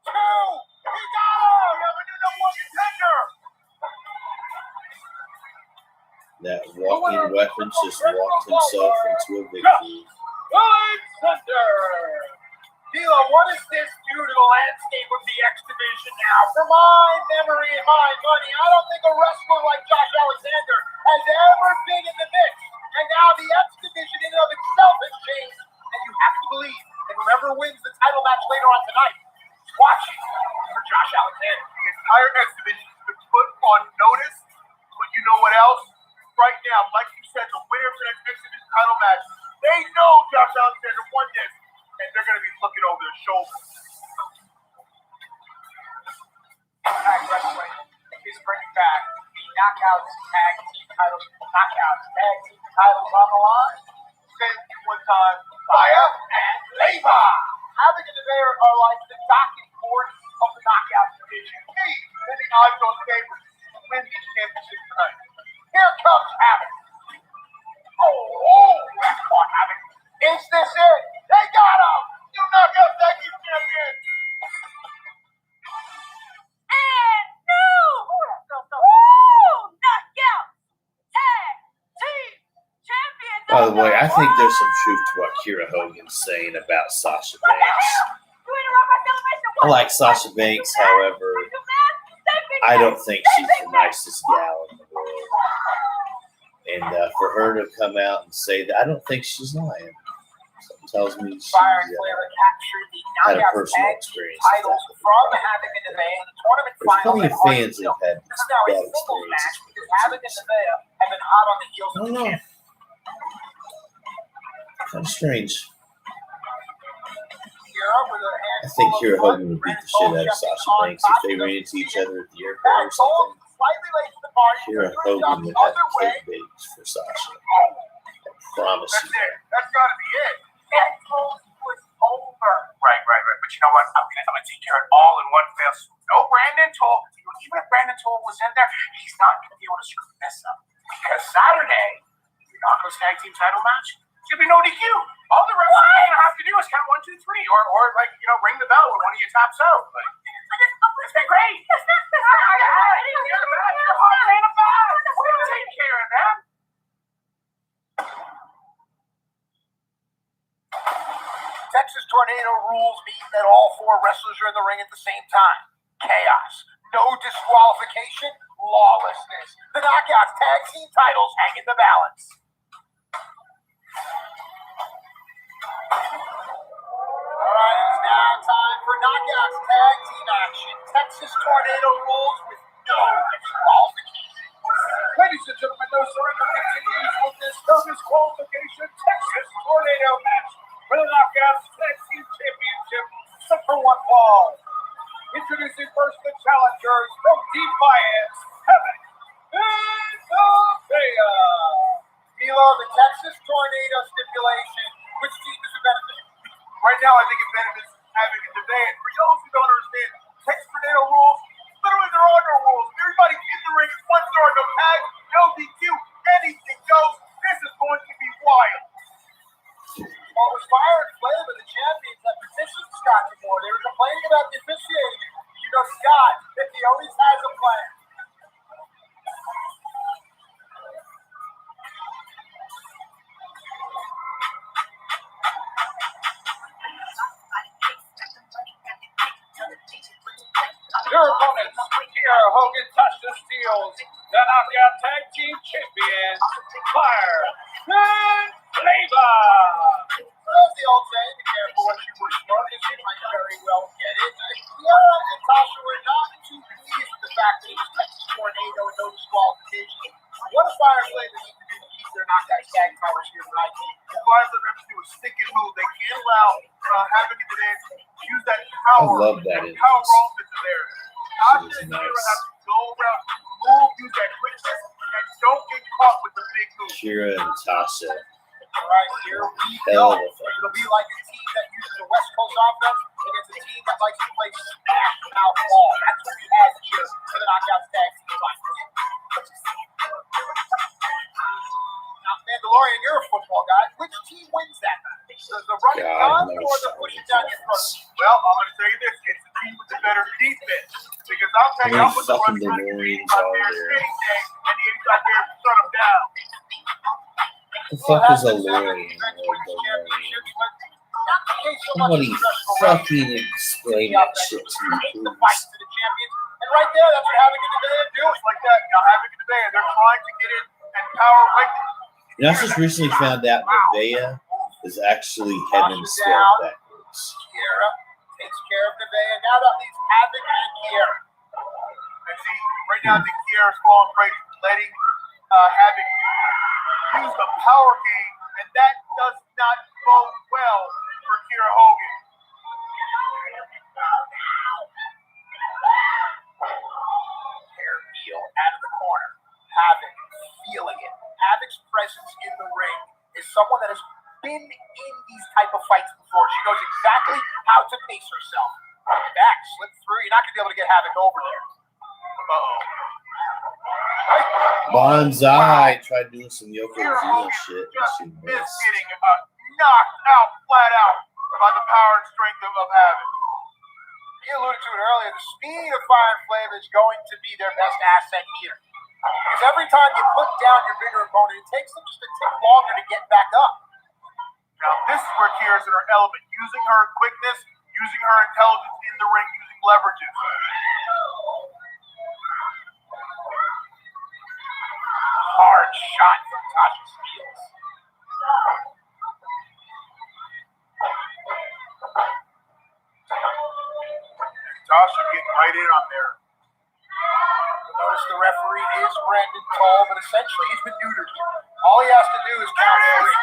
Two. He got him. We have a new number one contender. That walking weapon just walked himself into a victory. Alexander. D'Lo, what does this do to the landscape of the X Division now? For my memory and my money, I don't think a wrestler like Josh Alexander has ever been in the mix. And now the X Division in and of itself has changed. And you have to believe that whoever wins the title match later on tonight is watching for Josh Alexander. The entire X division has been put on notice. But you know what else? Right now, like you said, the winner of the next X division title match, they know Josh Alexander won this, and they're going to be looking over their shoulder. Impact Wrestling is bringing back the Knockouts Tag Team titles. Knockouts Tag Team titles on the line. Say it one time. Fire and Leva. Havoc and Nevaeh are like the docket board of the Knockouts division. Hey, then the odds-on favorites to win these championships tonight. Here comes Havoc. Oh, that's caught Havoc. Is this it? They got him. You knockout tag team champions. And new knockout tag team champion. By the way, I think there's some truth to what Kira Hogan's saying about Sasha Banks. I like Sasha Banks, however, I don't think she's the nicest gal in the world. And for her to come out and say that, I don't think she's lying. Something tells me she Fire and Flavor captured the had a Knockouts personal Tag Team experience. titles from Havoc and Nevaeh in the tournament There's finals. plenty of at fans Harding that have had This is now a bad singles match experiences with because her. Havoc and Nevaeh have been hot on the heels I of don't the know. champion. Kind of strange. Kira with her hands I think full of Kira blood, Hogan would beat the Red shit Bull out of jumping Sasha on Banks if top they of ran the into each seat. other at the airport or Red Bull something. slightly late to the party. Kira Three Hogan jumps would have other way. cake baits for Sasha. I promise That's you. it. That's got to be it. Red Bull was over. Right. But you know what? I'm gonna take care of it all in one fell swoop. No Brandon Toll. Even if Brandon Toll was in there, he's not gonna be able to screw this up. Because Saturday, the Knockouts Tag Team title match, Should be no DQ. All the referees have to do is count 1, 2, 3, or like ring the bell when one of you taps out. Like, it's been great. You're the best. You're hot, man. I'm bad. We'll take care of that. Texas Tornado rules mean that all 4 wrestlers are in the ring at the same time. Chaos. No disqualification. Lawlessness. The Knockouts tag team titles hang in the balance. Alright, it's now time for Knockouts tag team action. Texas Tornado rules with no disqualification. Ladies and gentlemen, no surrender continues with this no disqualification Texas Tornado match for the Knockouts Tag Team Championship, set for 1 fall. Introducing first the challengers from Defiance, Havoc and Nevaeh. Milo, the Texas Tornado stipulation, which team does it benefit? Right now, I think it benefits Havoc and Nevaeh. And for those who don't understand, Texas Tornado rules, literally there are no rules. Everybody in the ring, once there are no tags, no DQ, anything goes. This is going to be wild. Well, it was Fire and Flava, the champions, that petitioned Scott before. They were complaining about the officiating. You know, Scott, he always has a plan. Your opponents, Kiera Hogan, Tasha Steelz, the Knockout Tag Team Champions, Fire and Flava. Well, the old saying, be careful what you wish for, because you might very well get it. Kiera and Tasha were not too pleased with the fact that it was Texas Tornado and no disqualification. What does Fire and Flava need to do to keep their Knockout tag titles here tonight? The Fire and Flava do a stick and move. They can't allow Havoc and Nevaeh to use that power. I love that Power entrance. offense there. Tasha It and was Kiera nice. have to go around, move, use that quickness, and don't get caught with the big move. Kira and Tasha. All right, here we Hell go. of a fight. It'll be like a team that uses a West Coast offense against a team that likes to play smash mouth ball. That's what we have here for the Knockouts tag team fight. Now, Mandalorian, you're a football guy. Which team wins that? The running God, gun no or the pushing down your throat? Well, I'm going to tell you this: it's the team with the better defense. Because I'll tell you, How I'm with many the fucking running back DeLoreans out are there there? any day, and the out there to shut them down. The fuck is a Well, DeLorean? defense Or wins DeLorean? championships, but not the case so much Somebody in professional fucking wrestling. explain The that offense shit to takes me, the fight please. to the champions. And right there, that's what Havoc and Nevaeh do. Just like that. Now, Havoc and Nevaeh, they're trying to get in and power away. You know, I just recently found out Nevaeh is actually head and scaled backwards. Kiera takes care of Nevaeh. Now that leaves Havoc and Kiera. And see, right now, I think Kiera's falling prey to letting Havoc use the power game, and that does not bode well for Kiera Hogan. Hair Beal out of the corner. Havoc feeling it. Havoc's presence in the ring is someone that has been in these type of fights before. She knows exactly how to pace herself. Back, slip through. You're not going to be able to get Havoc over there. Uh-oh. Bonsai tried doing some Yokozuna shit. And Just she is missed. getting knocked out, flat out, by the power and strength of Havoc. You alluded to it earlier. The speed of Fire and Flava is going to be their best asset here. Because every time you put down your bigger opponent, it takes them just a tick longer to get back up. Now, this is where Kiera's in her element, using her quickness, using her intelligence in the ring, using leverages. Hard shot from Tasha Steelz. Tasha getting right in on there. Notice the referee is Brandon Toll, but essentially he's been neutered here. All he has to do is count three.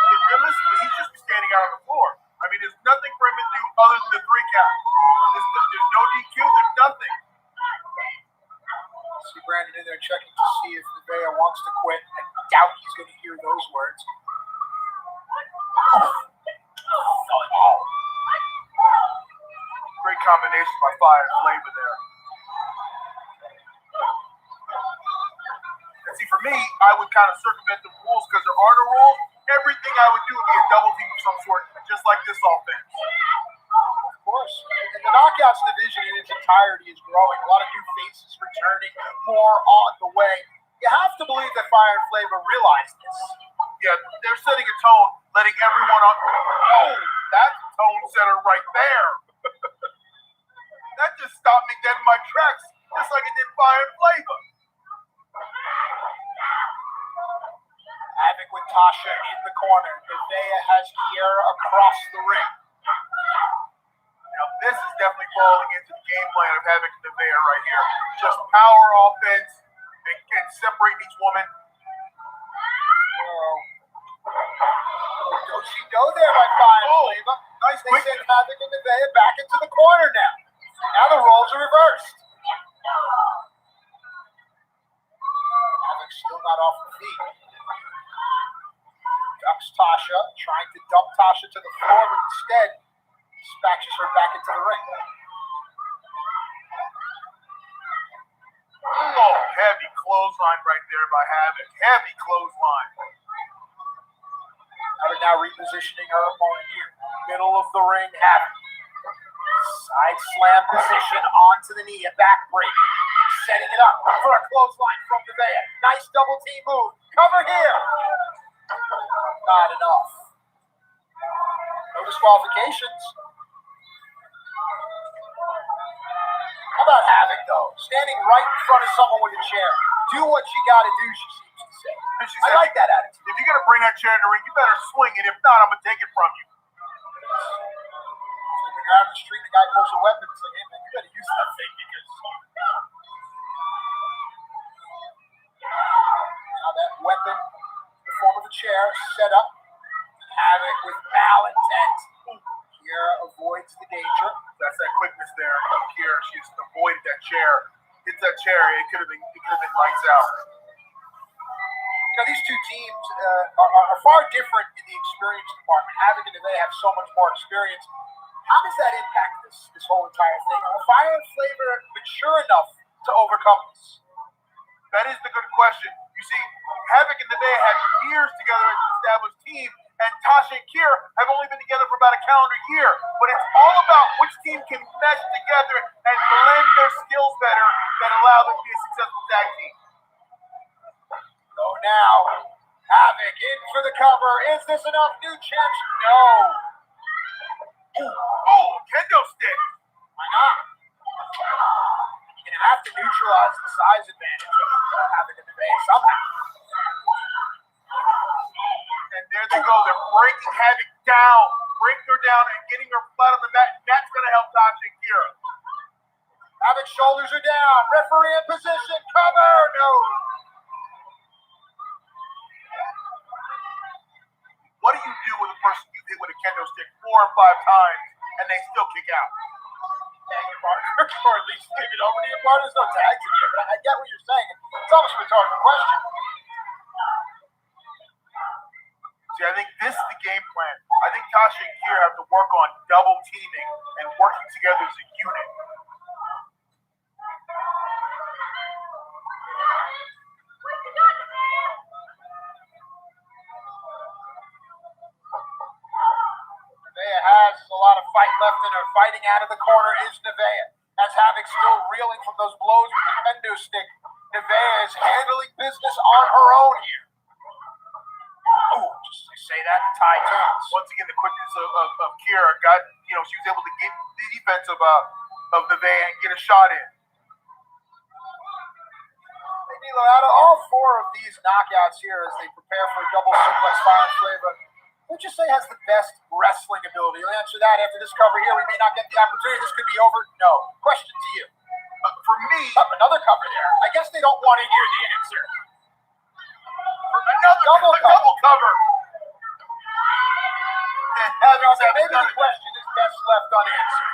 But realistically, he's just standing out on the floor. I mean, there's nothing for him to do other than the 3 count. There's no DQ, there's nothing. See Brandon in there checking to see if Nevaeh wants to quit. I doubt he's going to hear those words. Great combination by Fire and Flava there. And see, for me, I would kind of circumvent the rules because there are no rules, everything I would do would be a double team of some sort, just like this offense. Of course. And the knockouts division in its entirety is growing. A lot of new faces returning, more on the way. You have to believe that Fire and Flavor realized this. Yeah, they're setting a tone, letting everyone on. Oh, that's a tone setter right there. That just stopped me dead in my tracks, just like it did Fire and Flavor. Havoc with Tasha in the corner. Nevaeh has Kiera across the ring. Now, this is definitely falling into the game plan of Havoc and Nevaeh right here. Just power offense and separating each woman. Do-si-do there by Fire and Flavor. Nice They quick. send Havoc and Nevaeh back into the corner now. Now the roles are reversed. Havoc's still not off the feet. Ducks Tasha, trying to dump Tasha to the floor, but instead dispatches her back into the ring. Oh, heavy clothesline right there by Havoc. Heavy clothesline. Havoc now repositioning her opponent here. Middle of the ring, Havoc. Side slam position onto the knee, a back break. Setting it up for a clothesline from Nevaeh. Nice double team move. Cover here. Not enough. No disqualifications. How about Havoc, though? Standing right in front of someone with a chair. Do what you gotta do, she seems to say. And she I said, like that attitude. if you're going to bring that chair in the ring, you better swing it. If not, I'm going to take it from you. So when you're out in the street, the guy pulls a weapon. It's like, hey, man, you better use that thing because now that weapon in the form of a chair set up. Havoc with malintent. Kiera avoids the danger. That's that quickness there of Kiera. She just avoided that chair. Hits that chair. It could have been lights out. You know, these two teams are far different in the experience department. Havoc and Nevaeh have so much more experience. How does that impact this whole entire thing? Are Fire and Flavor mature enough to overcome this? That is the good question. You see, Havoc and Nevaeh have years together as an established team, and Tasha and Kiera have only been together for about a calendar year. But it's all about which team can mesh together and blend their skills better that allow them to be a successful tag team. So now, Havoc in for the cover. Is this enough? New champs? No. Oh, kendo stick. Why not? You're going to have to neutralize the size advantage of Havoc and Nevaeh somehow. And there they go. They're breaking Havoc down, breaking her down and getting her flat on the mat. And that's going to help Tasha and Kiera. Havoc's shoulders are down. Referee in position. Cover. No. What do you do with a person you hit with a kendo stick 4 or 5 times and they still kick out? Tag your partner, or at least give it over to your partner. There's no tags in here, but I get what you're saying. It's almost a rhetorical question. See, I think this is the game plan. I think Tasha and Kiera have to work on double teaming and working together as a unit. Nevaeh has a lot of fight left in her. Fighting out of the corner is Nevaeh. As Havoc still reeling from those blows with the kendo stick, Nevaeh is handling business on her own here. Oh, just to say that, tie turns. Once again, the quickness of Kiera got, she was able to get the defense of Nevaeh and get a shot in. Milo, out of all 4 of these knockouts here as they prepare for a double suplex Fire and Flavor, who would you say has the best wrestling ability? You'll answer that after this cover here. We may not get the opportunity. This could be over. No. Question to you. For me, Another cover there. I guess they don't want to hear the answer. double cover. Maybe the question is best left unanswered.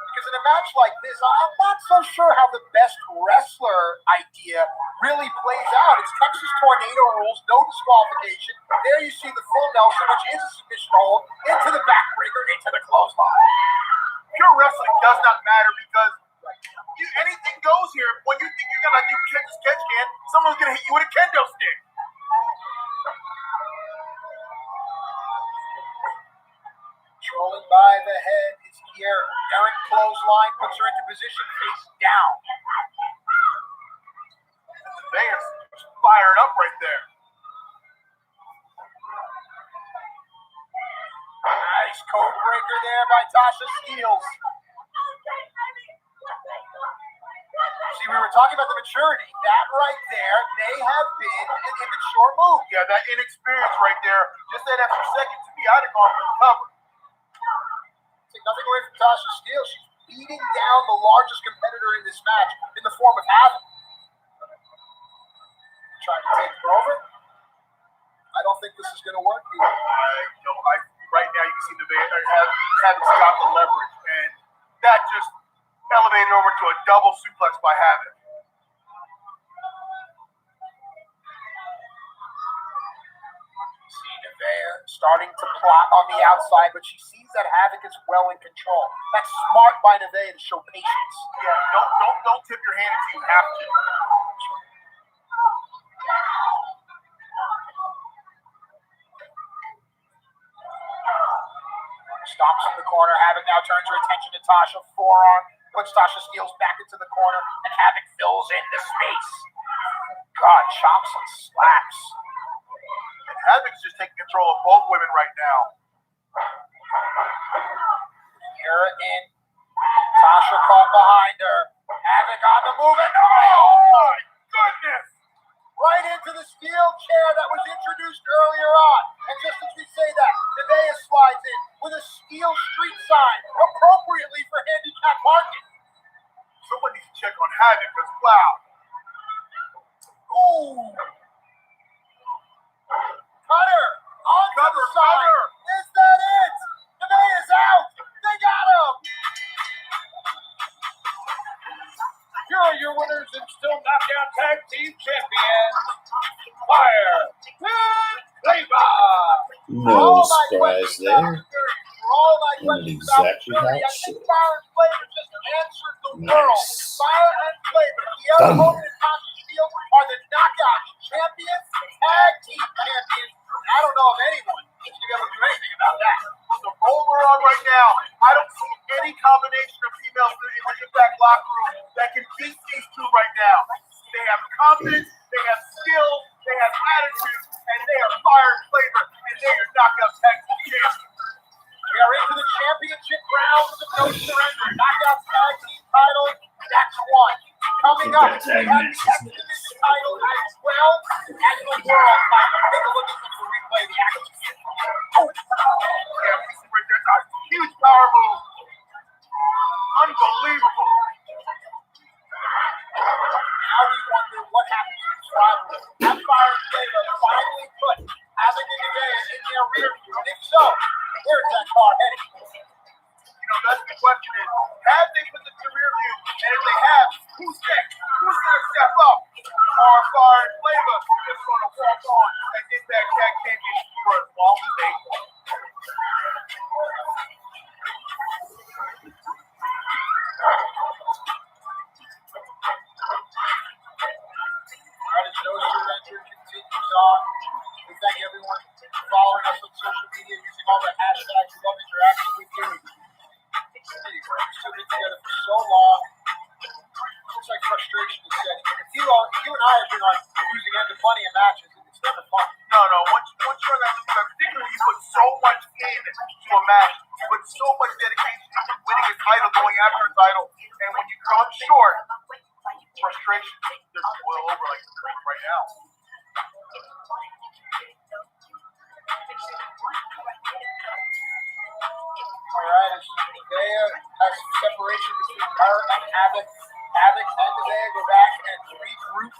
Because in a match like this, I'm not so sure how the best wrestler idea really plays out. It's Texas Tornado rules, no disqualification. There you see the full Nelson, which is a submission hold, into the backbreaker, into the clothesline. Pure wrestling does not matter because anything goes skills here. When you think you're gonna do catch can, someone's gonna hit you with a kendo stick. Controlling by the head is Kiera. Errant clothesline puts her into position face down. They're fired up right there. Nice code breaker there by Tasha Steelz. See, we were talking about the maturity. That right there may have been an immature move. Yeah, that inexperience right there. Just that extra second to me, I'd have gone for the cover. Take nothing away from Tasha Steelz. She's beating down the largest competitor in this match in the form of Havoc. Trying to take her over. I don't think this is going to work either. Right now you can see the Havoc's got the leverage, and that just elevated over to a double suplex by Havoc. See Nevaeh starting to plot on the outside, but she sees that Havoc is well in control. That's smart by Nevaeh to show patience. Yeah, don't tip your hand until you have to. Stops in the corner. Havoc now turns her attention to Tasha. Forearm puts Tasha Steelz back into the corner, and Havoc fills in the space. God, chops and slaps. And Havoc's just taking control of both women right now. Kiera in. Tasha caught behind her. Havoc on the move, and oh my goodness! Right into the steel chair that was introduced earlier on. And just as we say that, Nevaeh slides in with a steel street sign, appropriately for handicap parking. Someone needs to check on Havoc, because wow. Ooh! Cutter! Onto the side! Cutter. Is that it? Nevaeh is out! They got him! Here are your winners and still knockout tag team champions, Fire and Flavor. No surprise there. Not exactly how it should. Fire and Flavor just answered the world. Nice. Fire and Flavor, Kiera Hogan and Tasha Steelz are the knockout champions, tag team champions. I don't know if anyone needs to be able to do anything about that. The role we're on right now, I don't see any combination of females in the Impact locker room that can beat these two right now. They have confidence, they have skill, they have attitude, and they are Fire and Flavor, and they are knockout tag team champions. We are into the championship round of No Surrender. Knockout tag team title, that's one. Coming up, we have the X Division title as well as the world title. Take a look at this replay of the action. Yeah, we see right there, that's a huge power move. Unbelievable. Now we wonder what happened to this rivalry. Have Fire and Flavor finally put Havoc and Nevaeh in their rear view? And if so, where's that car headed? That's the question is, have they put the rear view? And if they have, who's next? Who's going to step up? Are Fire and Flavor just going to walk on and get that tag champion for as long as they want? As No Surrender continues on, we thank everyone for following us on social media, using all the hashtags. We love interacting with you. We've stood together for so long. Looks like frustration is setting in. If you and I have been on the losing end of plenty of matches, it's never fun. No, once you're on that losing side, particularly you put so much into a match, you put so much dedication into winning a title, going after a title, and when you come up short, frustration just boil over like it's doing right now. All right, as Nevaeh has separation between her and Havoc. Havoc and Nevaeh go back and regroup.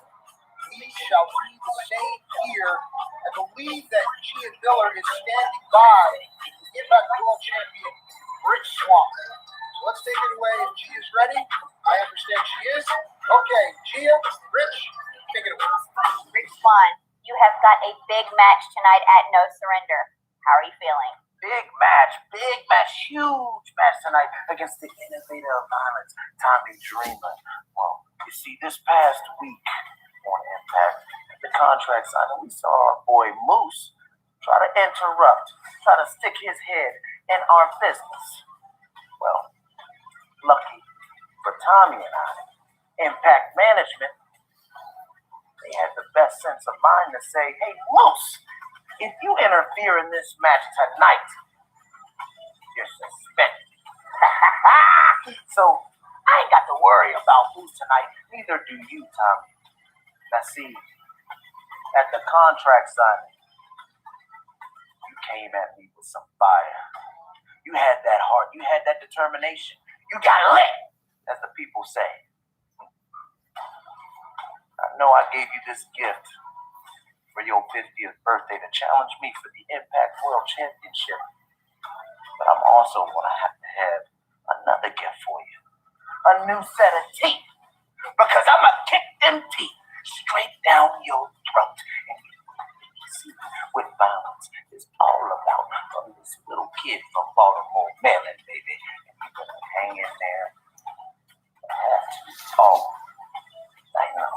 We shall do the same here. I believe that Gia Miller is standing by the Impact World Champion, Rich Swann. So let's take it away. If Gia's ready, I understand she is. Okay, Gia, Rich, take it away. Rich Swann, you have got a big match tonight at No Surrender. How are you feeling? Big match, huge match tonight against the innovator of violence, Tommy Dreamer. Well, You see, this past week on Impact, the contract signing, we saw our boy Moose try to interrupt, try to stick his head in our business. Well, lucky for Tommy and I, Impact Management, they had the best sense of mind to say, hey, Moose, if you interfere in this match tonight, you're suspended. So I ain't got to worry about Moose tonight. Neither do you, Tommy. Now see, at the contract signing, you came at me with some fire. You had that heart. You had that determination. You got lit, as the people say. I know I gave you this gift for your 50th birthday to challenge me for the Impact World Championship. But I'm also going to have another gift for you. A new set of teeth. Because I'm going to kick them teeth straight down your throat. And you see what violence is all about from this little kid from Baltimore, Maryland, baby. And you're going to hang in there and have to talk. I know.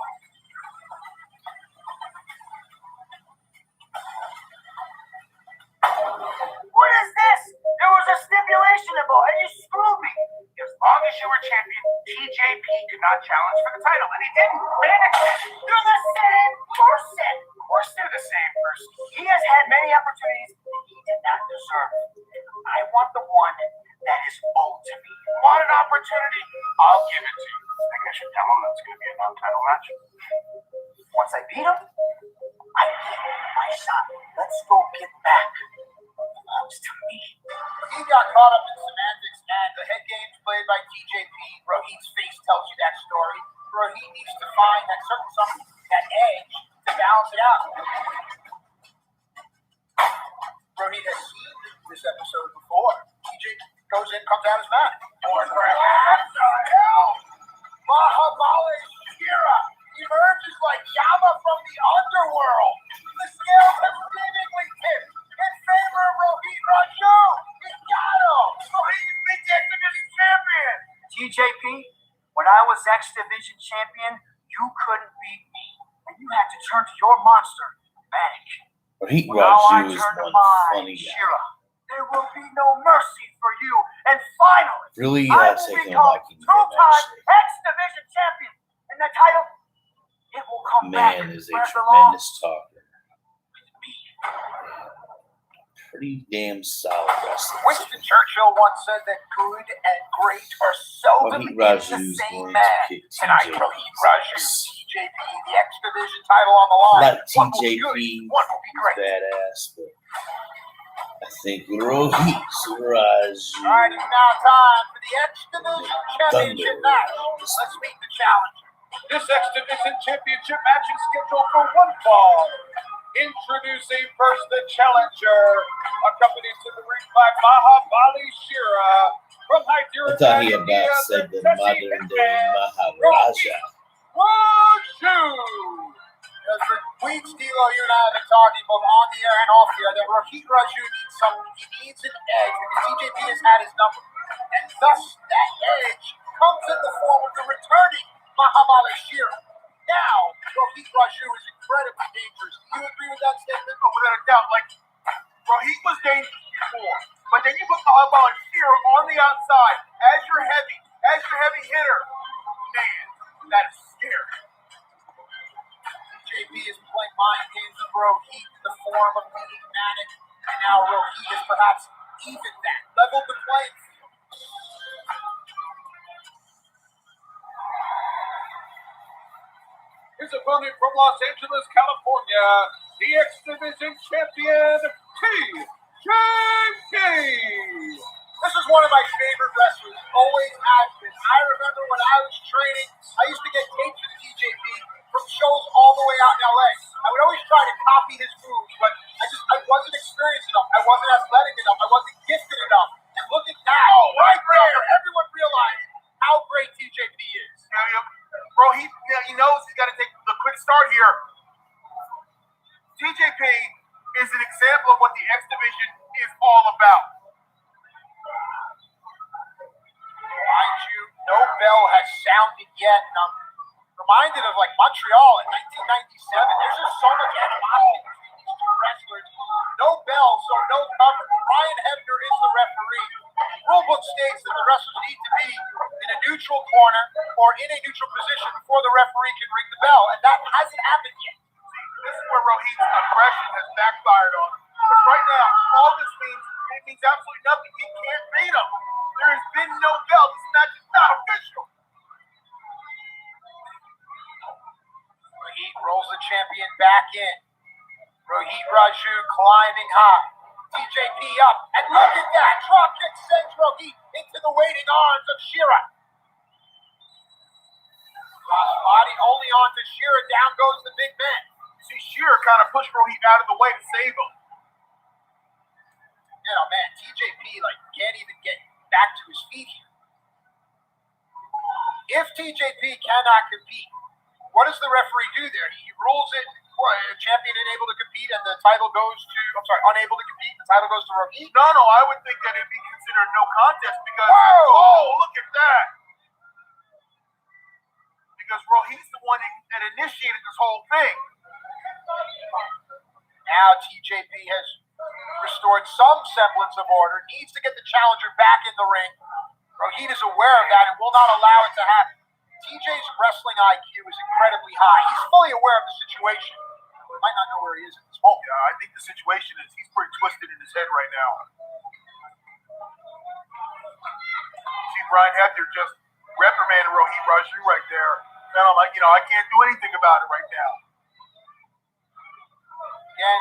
What is this? There was a stipulation about it. You screwed me. As long as you were champion, TJP could not challenge for the title, and he didn't. They're the same person. Of course they're the same person. He has had many opportunities he did not deserve. I want the one that is owed to me. Want an opportunity? I'll give it to you. I think I should tell him that's going to be a non-title match. Once I beat him, I give him my shot. Let's go get back. Belongs to me. He got caught up in semantics, and the head games played by TJP. Rohit's face tells you that story. Rohit needs to find that certain something, that edge, to balance it out. Rohit has seen this episode before. TJ goes in, comes out his mat. Or perhaps Mahabali Shira emerges like Yama from the underworld. The scales have seemingly tipped in favor of Rohit Raju. He got him. Rohit's big X Division champion. TJP, when I was X Division champion, you couldn't beat me. And you had to turn to your monster, Manic. Raheem Now I Raju is turn to one mine, funny guy. Shira. There will be no mercy for you. And finally, Really I will taking a become liking to him, two-time actually. X Division champion. And the title, it will come back Man is a where it belongs. tremendous talker. Pretty damn solid wrestler. Winston Churchill once said that good and great are seldom Rohit in Raju the is same going to man. kick Tonight, TJP. Rohit Raju, TJP, the X Division title on the line. Like One will be good, TJP, one will be great. badass, but I think Rohit Raju. All right, it's now time for the X Division Championship Thunder. match. Let's meet the challenger. This X Division Championship match is scheduled for one fall. Introducing first the challenger, accompanied to the ring by Mahabali Shira from I Hyderabad. thought he about India, said the Tessie modern day Hitman, Maharaja. Raju. Because for weeks, D'Lo, you and I have been talking both on the air and off the air that Rohit Raju needs something. He needs an edge because TJP has had his number. And thus, that edge comes in the form of the returning Mahabali Shira. Now, Rohit Raju is incredibly dangerous. Do you agree with that statement? Oh, without a doubt, like Rohit was dangerous before, but then you put Mahabali Shira on the outside as your heavy hitter. Man, that is scary. JP is playing mind games with Rohit in the form of being Manic, and now Rohit has perhaps evened that, leveled the playing field. His opponent from Los Angeles, California, the X Division champion, TJP. This is one of my favorite wrestlers, always has been. I remember when I was training, I used to get tapes of TJP from shows all the way out in LA. I would always try to copy his moves, but I wasn't experienced enough. I wasn't athletic enough. I wasn't gifted enough. And look at that. Oh, right there. Everyone realized how great TJP is. Rohit, he knows he's got to take the quick start here. TJP is an example of what the X Division is all about. Mind you, no bell has sounded yet, and I'm reminded of like Montreal in 1997. There's just so much animosity between these two wrestlers. No bell, so no cover. Ryan Hebner is the referee. Rulebook states that the wrestlers need to be in a neutral corner or in a neutral position before the referee can ring the bell, and that hasn't happened yet. This is where Rohit's aggression has backfired on him. Because right now, all this means, it means absolutely nothing. He can't beat him. There has been no bell. This match is not official. Rohit rolls the champion back in. Rohit Raju climbing high. TJP up. And look at that. Drop kick sends Rohit into the waiting arms of Shira. Cross body only on to Shira. Down goes the big man. You see, Shearer kind of pushed Rohit out of the way to save him. You know, man, TJP can't even get back to his feet here. If TJP cannot compete, what does the referee do there? He rules it. Champion unable to compete, and the title goes to, unable to compete, the title goes to Rohit? No, I would think that it'd be considered no contest because, look at that. Because Rohit's the one that initiated this whole thing. Now TJP has restored some semblance of order, needs to get the challenger back in the ring. Rohit is aware of that and will not allow it to happen. TJ's wrestling IQ is incredibly high. He's fully aware of the situation. He might not know where he is at this moment. Yeah, I think the situation is he's pretty twisted in his head right now. See Brian Hebner just reprimanded Rohit Raju right there. And I'm like, I can't do anything about it right now. Again,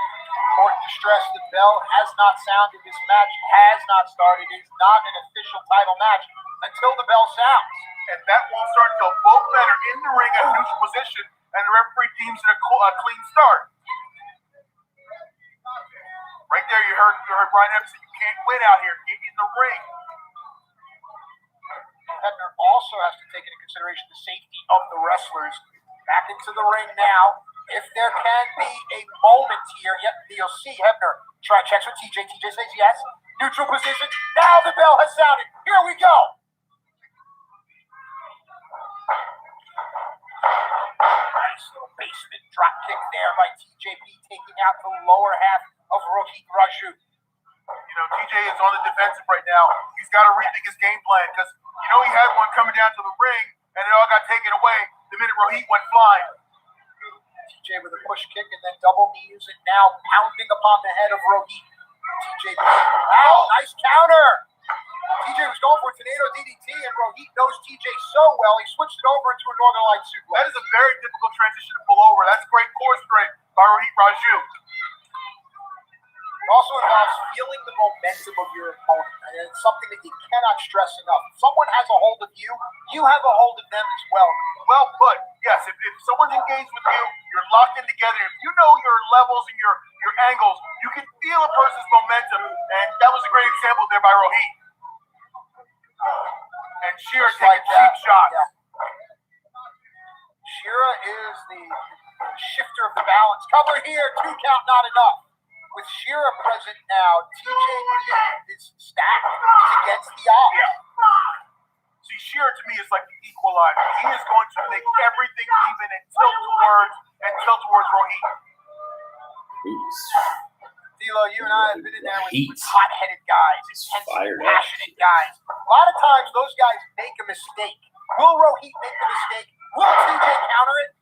important to stress the bell has not sounded. This match has not started. It is not an official title match until the bell sounds. And that won't start until both men are in the ring at a neutral position and the referee deems it a clean start. Right there, you heard Brian Hebner say, you can't win out here. Get in the ring. Hebner also has to take into consideration the safety of the wrestlers. Back into the ring now. If there can be a moment here, you'll see Hebner checks with TJ. TJ says yes. Neutral position. Now the bell has sounded. Here we go. Nice little basement drop kick there by TJP, taking out the lower half of Rohit Raju. TJ is on the defensive right now. He's got to rethink his game plan because he had one coming down to the ring and it all got taken away the minute Rohit went flying. TJ with a push kick and then double knees and now pounding upon the head of Rohit. TJ, wow, nice counter. TJ was going for a tornado DDT and Rohit knows TJ so well he switched it over into a Northern Light suplex. That is a very difficult transition to pull over. That's great core strength by Rohit Raju. It also involves feeling the momentum of your opponent, and it's something that you cannot stress enough. If someone has a hold of you, you have a hold of them as well. Well put. Yes, if someone's engaged with you, you're locked in together. If you know your levels and your angles, you can feel a person's momentum, and that was a great example there by Rohit. And Shira taking cheap shots. Yeah. Shira is the shifter of the balance. Cover here, 2 count, not enough. With Shira present now, TJP is stacked. He's against the odds. See, Shira to me is like the equalizer. He is going to make everything even and tilt towards Rohit. D'Lo, you and I have been in there with hot-headed guys, intense, passionate guys. A lot of times, those guys make a mistake. Will Rohit make the mistake? Will TJ counter it?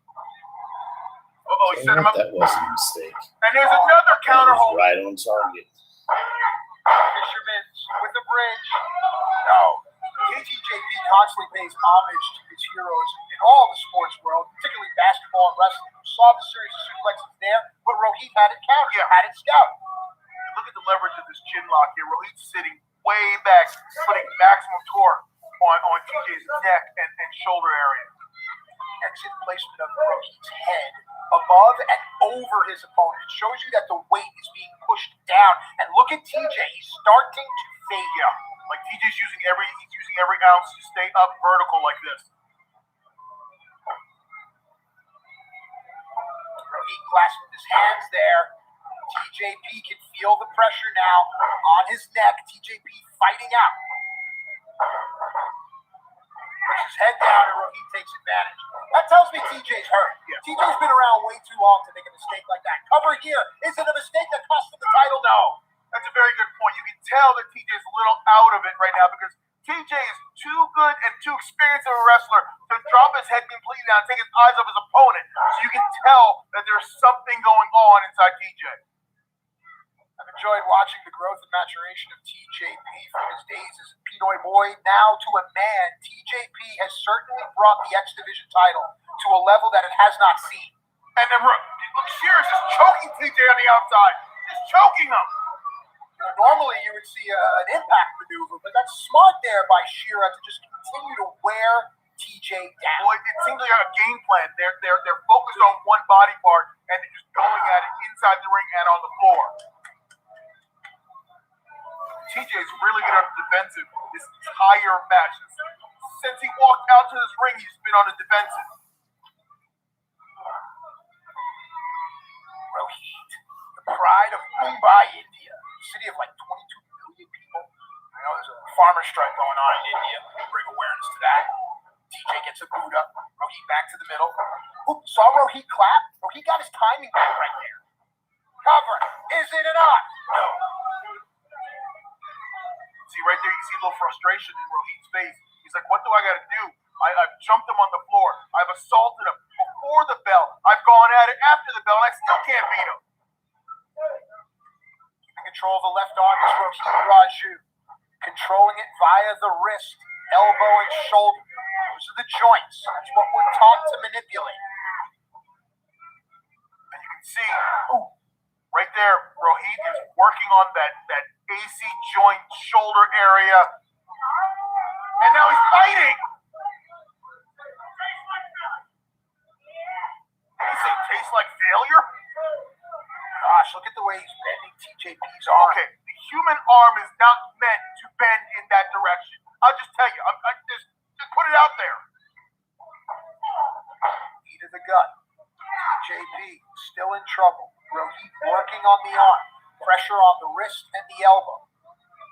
He set him up. That wasn't a mistake. And there's another counter hold. Right on target. Fisherman's with the bridge. No. KTJP constantly pays homage to his heroes in all the sports world, particularly basketball and wrestling. We saw the series of suplexes there, but Rohit had it counted, had it scouted. Look at the leverage of this chin lock here. Rohit's sitting way back, putting maximum torque on TJ's neck and shoulder area. Exit placement of Rohit's head above and over his opponent. It shows you that the weight is being pushed down. And look at TJ. He's starting to fade. Yeah, like TJ's using every ounce to stay up vertical like this. Rohit clasping his hands there. TJP can feel the pressure now on his neck. TJP fighting out. Puts his head down and Rohit takes advantage. That tells me TJ's hurt. Yeah. TJ's been around way too long to make a mistake like that. Cover here. Is it a mistake that cost him the title? No. That's a very good point. You can tell that TJ's a little out of it right now because TJ is too good and too experienced of a wrestler to drop his head completely down and take his eyes off his opponent. So you can tell that there's something going on inside TJ. I've enjoyed watching the growth and maturation of TJP from his days as a Pinoy boy now to a man. TJP has certainly brought the X Division title to a level that it has not seen. And then look, Shearer's just choking TJ on the outside. Just choking him. Normally you would see an impact maneuver, but that's smart there by Shearer to just continue to wear TJ down. Well, it seems like a game plan. They're focused on one body part and they're just going at it inside the ring and on the floor. TJ's really good on the defensive this entire match. Since he walked out to this ring, he's been on the defensive. Rohit, the pride of Mumbai, India, a city of like 22 million people. I know there's a farmer strike going on in India. Let me bring awareness to that. TJ gets a boot up. Rohit back to the middle. Ooh, saw Rohit clap. Rohit got his timing right there. Cover. Is it enough? No. See, right there, you see a little frustration in Rohit's face. He's like, what do I got to do? I've jumped him on the floor. I've assaulted him before the bell. I've gone at it after the bell, and I still can't beat him. Keeping control of the left arm is Rohit Raju. Controlling it via the wrist, elbow, and shoulder. Those are the joints. That's what we're taught to manipulate. And you can see, right there, Rohit is working on that AC joint shoulder area. And now he's fighting. Did he say tastes like failure? Gosh, look at the way he's bending TJP's arm. Okay, the human arm is not meant to bend in that direction. I'll just tell you. I just put it out there. Knee to the gut. TJP still in trouble. Rohit working on the arm. Pressure on the wrist and the elbow.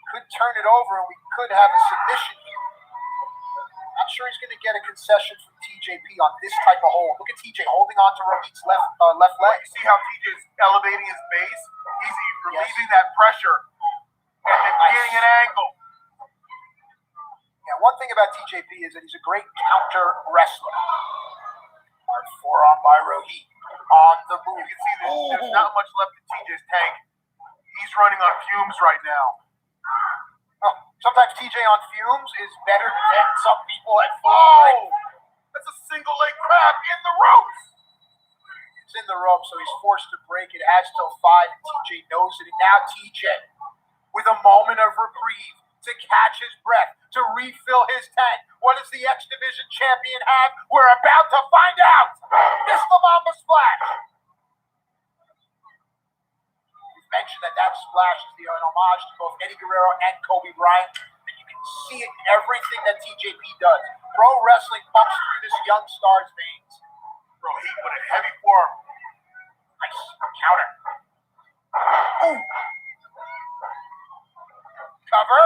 Could turn it over and we could have a submission here. Not sure he's going to get a concession from TJP on this type of hold. Look at TJ holding on to Rohit's left leg. You see how TJ's elevating his base? He's relieving that pressure and then getting an angle. Yeah, one thing about TJP is that he's a great counter wrestler. Hard forearm by Rohit on the move. You can see there's not much left in TJ's tank. He's running on fumes right now. Sometimes TJ on fumes is better than some people at full. Oh, that's a single leg crab in the ropes. It's in the rope, so he's forced to break it. It has till 5, and TJ knows it. And now TJ, with a moment of reprieve to catch his breath, to refill his tank. What does the X Division champion have? We're about to find out. Miss the Mamba Splash. Mentioned that splash is an homage to both Eddie Guerrero and Kobe Bryant, and you can see it in everything that TJP does. Pro wrestling pumps through this young star's veins. Rohit with a heavy forearm. Nice counter. Ooh. Cover.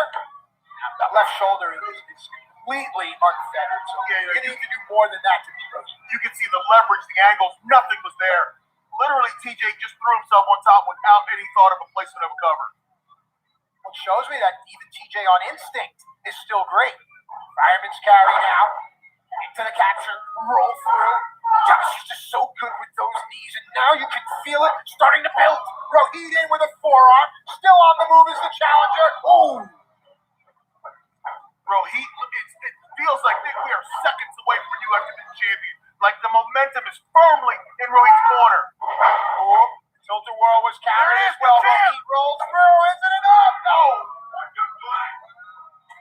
That left shoulder is completely unfettered, so you need to do more than that to beat Rohit. You can see the leverage, the angles, nothing was there. Literally, TJ just threw himself on top without any thought of a placement of a cover. Which shows me that even TJ on instinct is still great. Fireman's carry now. Into the capture. Roll through. Josh is just so good with those knees. And now you can feel it starting to build. Rohit in with a forearm. Still on the move as the challenger. Oh! Rohit, it feels like we are seconds away from a new X Division champion. Like the momentum is firmly in Rohit's corner. Oh, Tilted World was carried as well. Rohit rolls through. Isn't enough? No.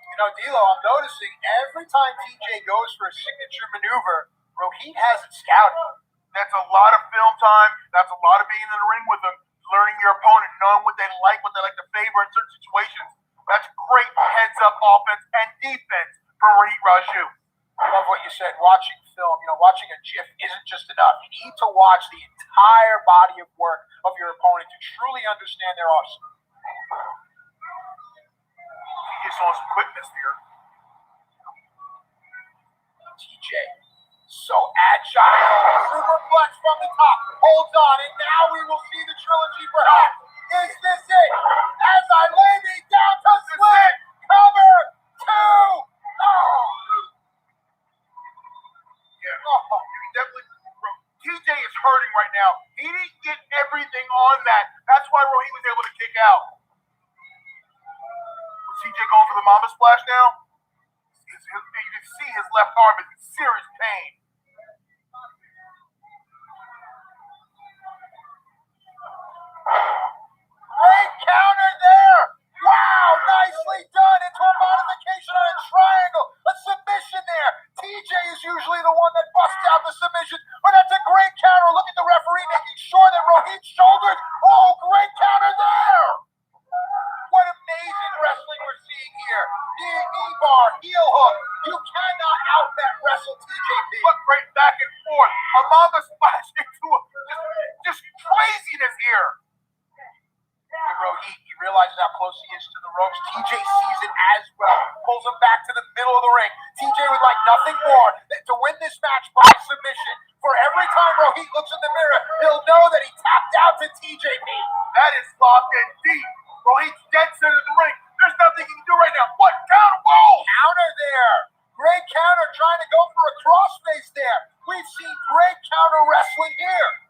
You know, D'Lo, I'm noticing every time TJ goes for a signature maneuver, Rohit has it scouted. That's a lot of film time. That's a lot of being in the ring with them, learning your opponent, knowing what they like to favor in certain situations. That's great heads-up offense and defense for Rohit Raju. I love what you said. Watching film, watching a GIF isn't just enough. You need to watch the entire body of work of your opponent to truly understand their arsenal. TJ showing some quickness here. TJ So agile, superplex from the top, holds on, and now we will see the trilogy perhaps. Is this it? As I lay me down to split, cover, two. Oh. Yeah, you can definitely. TJ is hurting right now. He didn't get everything on that. That's why Rohit was able to kick out. TJ going for the Mamba Splash now? You can see his left arm is in serious pain. Great counter there. Wow, nicely done. Into a modification on a triangle. A submission there. TJ is usually the one that busts out the submission, but that's a great counter. Look at the referee making sure that Rohit's shoulders. Oh, great counter there. What amazing wrestling we're seeing here. E-bar, heel hook. You cannot out-net wrestle TJP. What great back and forth. A Mamba Splash into just craziness here. Rohit, he realizes how close he is to the ropes. TJ sees it as well. Pulls him back to the middle of the ring. TJ would like nothing more than to win this match by submission. For every time Rohit looks in the mirror, he'll know that he tapped out to TJP. That is locked in deep. Rohit's dead center of the ring. There's nothing he can do right now. What counter? Whoa! Counter there. Great counter, trying to go for a crossface there. We've seen great counter wrestling here.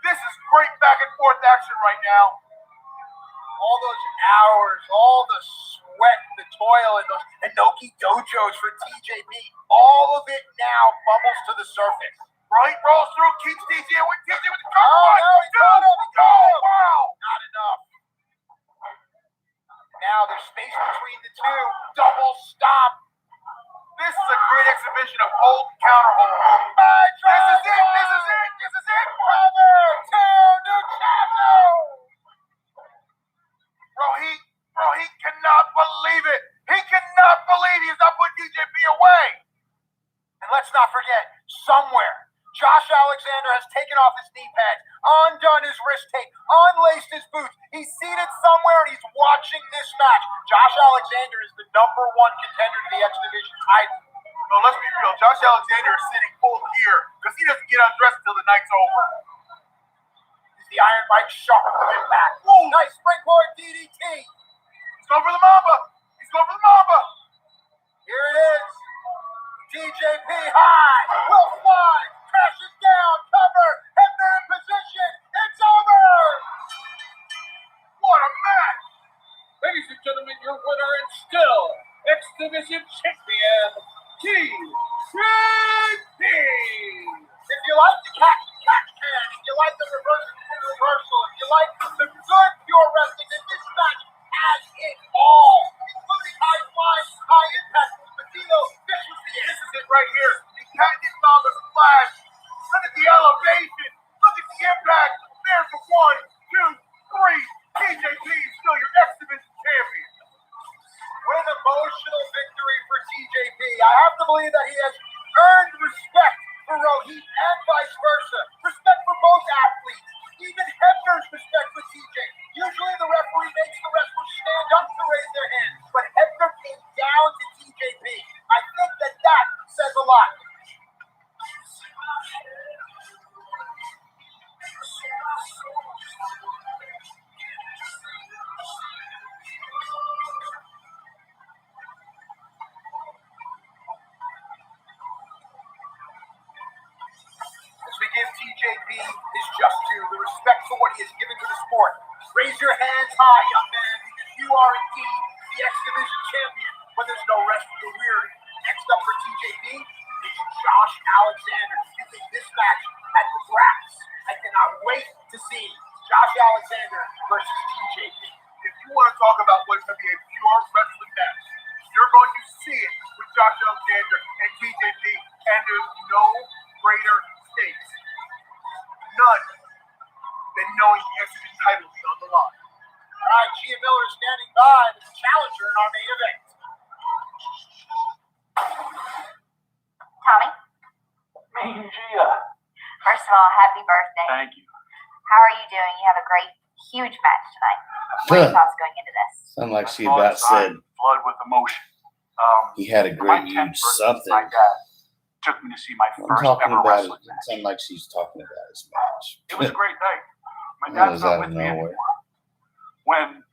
This is great back and forth action right now. All those hours, all the sweat, the toil, and those Inoki dojos for TJP, all of it now bubbles to the surface. Rohit rolls through, keeps TJ with the cover. Oh, no, he got him. He got him. Wow. Not enough. Now there's space between the two. Double stop. This is a great exhibition of hold and counter hold. This is it. This is it. This is it. Cover two, Luciano. Rohit cannot believe it. He cannot believe he's not putting TJP away. And let's not forget, somewhere, Josh Alexander has taken off his knee pads, undone his wrist tape, unlaced his boots. He's seated somewhere and he's watching this match. Josh Alexander is the #1 contender to the X Division title. No, let's be real. Josh Alexander is sitting full gear because he doesn't get undressed until the night's over. The Iron Mike shuffles him back. Ooh, nice springboard DDT. He's going for the Mamba. He's going for the Mamba. Here it is. TJP high. Will fly. Crashes down. Cover. Hebner in position. It's over. What a match. Ladies and gentlemen, your winner and still X Division champion, TJP. If you like the catch can, if you like the reversal, if you like the good pure wrestling, then this match has it all, including high flying, high impact. Patino, this was the end. This is it right here. The Cactus Mamba Splash. Look at the elevation. Look at the impact. There's the 1, 2, 3. TJP is still your X Division champion. What an emotional victory for TJP. I have to believe that he has earned respect for Rohit and vice versa. Respect for both athletes. Even Hebner's respect for TJ. Usually the referee makes the wrestlers stand up to raise their hands, but Hebner came down to TJP. I think that says a lot. Give TJP his just due, the respect for what he has given to the sport. Raise your hands high, young man, because you are indeed the X Division champion, but there's no rest for the weary. Next up for TJP is Josh Alexander. You think this match at the Brass? I cannot wait to see Josh Alexander versus TJP. If you want to talk about what's going to be a pure wrestling match, you're going to see it with Josh Alexander and TJP, and there's no greater stakes. None than knowing the X Division title is on the line. All right, Gia Miller is standing by as the challenger in our main event. Tommy, Gia. first of all, happy birthday. Thank you. How are you doing? You have a great, huge match tonight. What are your thoughts going into this? Sound like she about said Flood with emotion. he had a My great 10th huge birthday, something. My dad took me to see my I'm first talking ever about it. wrestling match. It's unlike she's talking about his match. It was a great night. My That dad's was out not of with me nowhere. anymore. When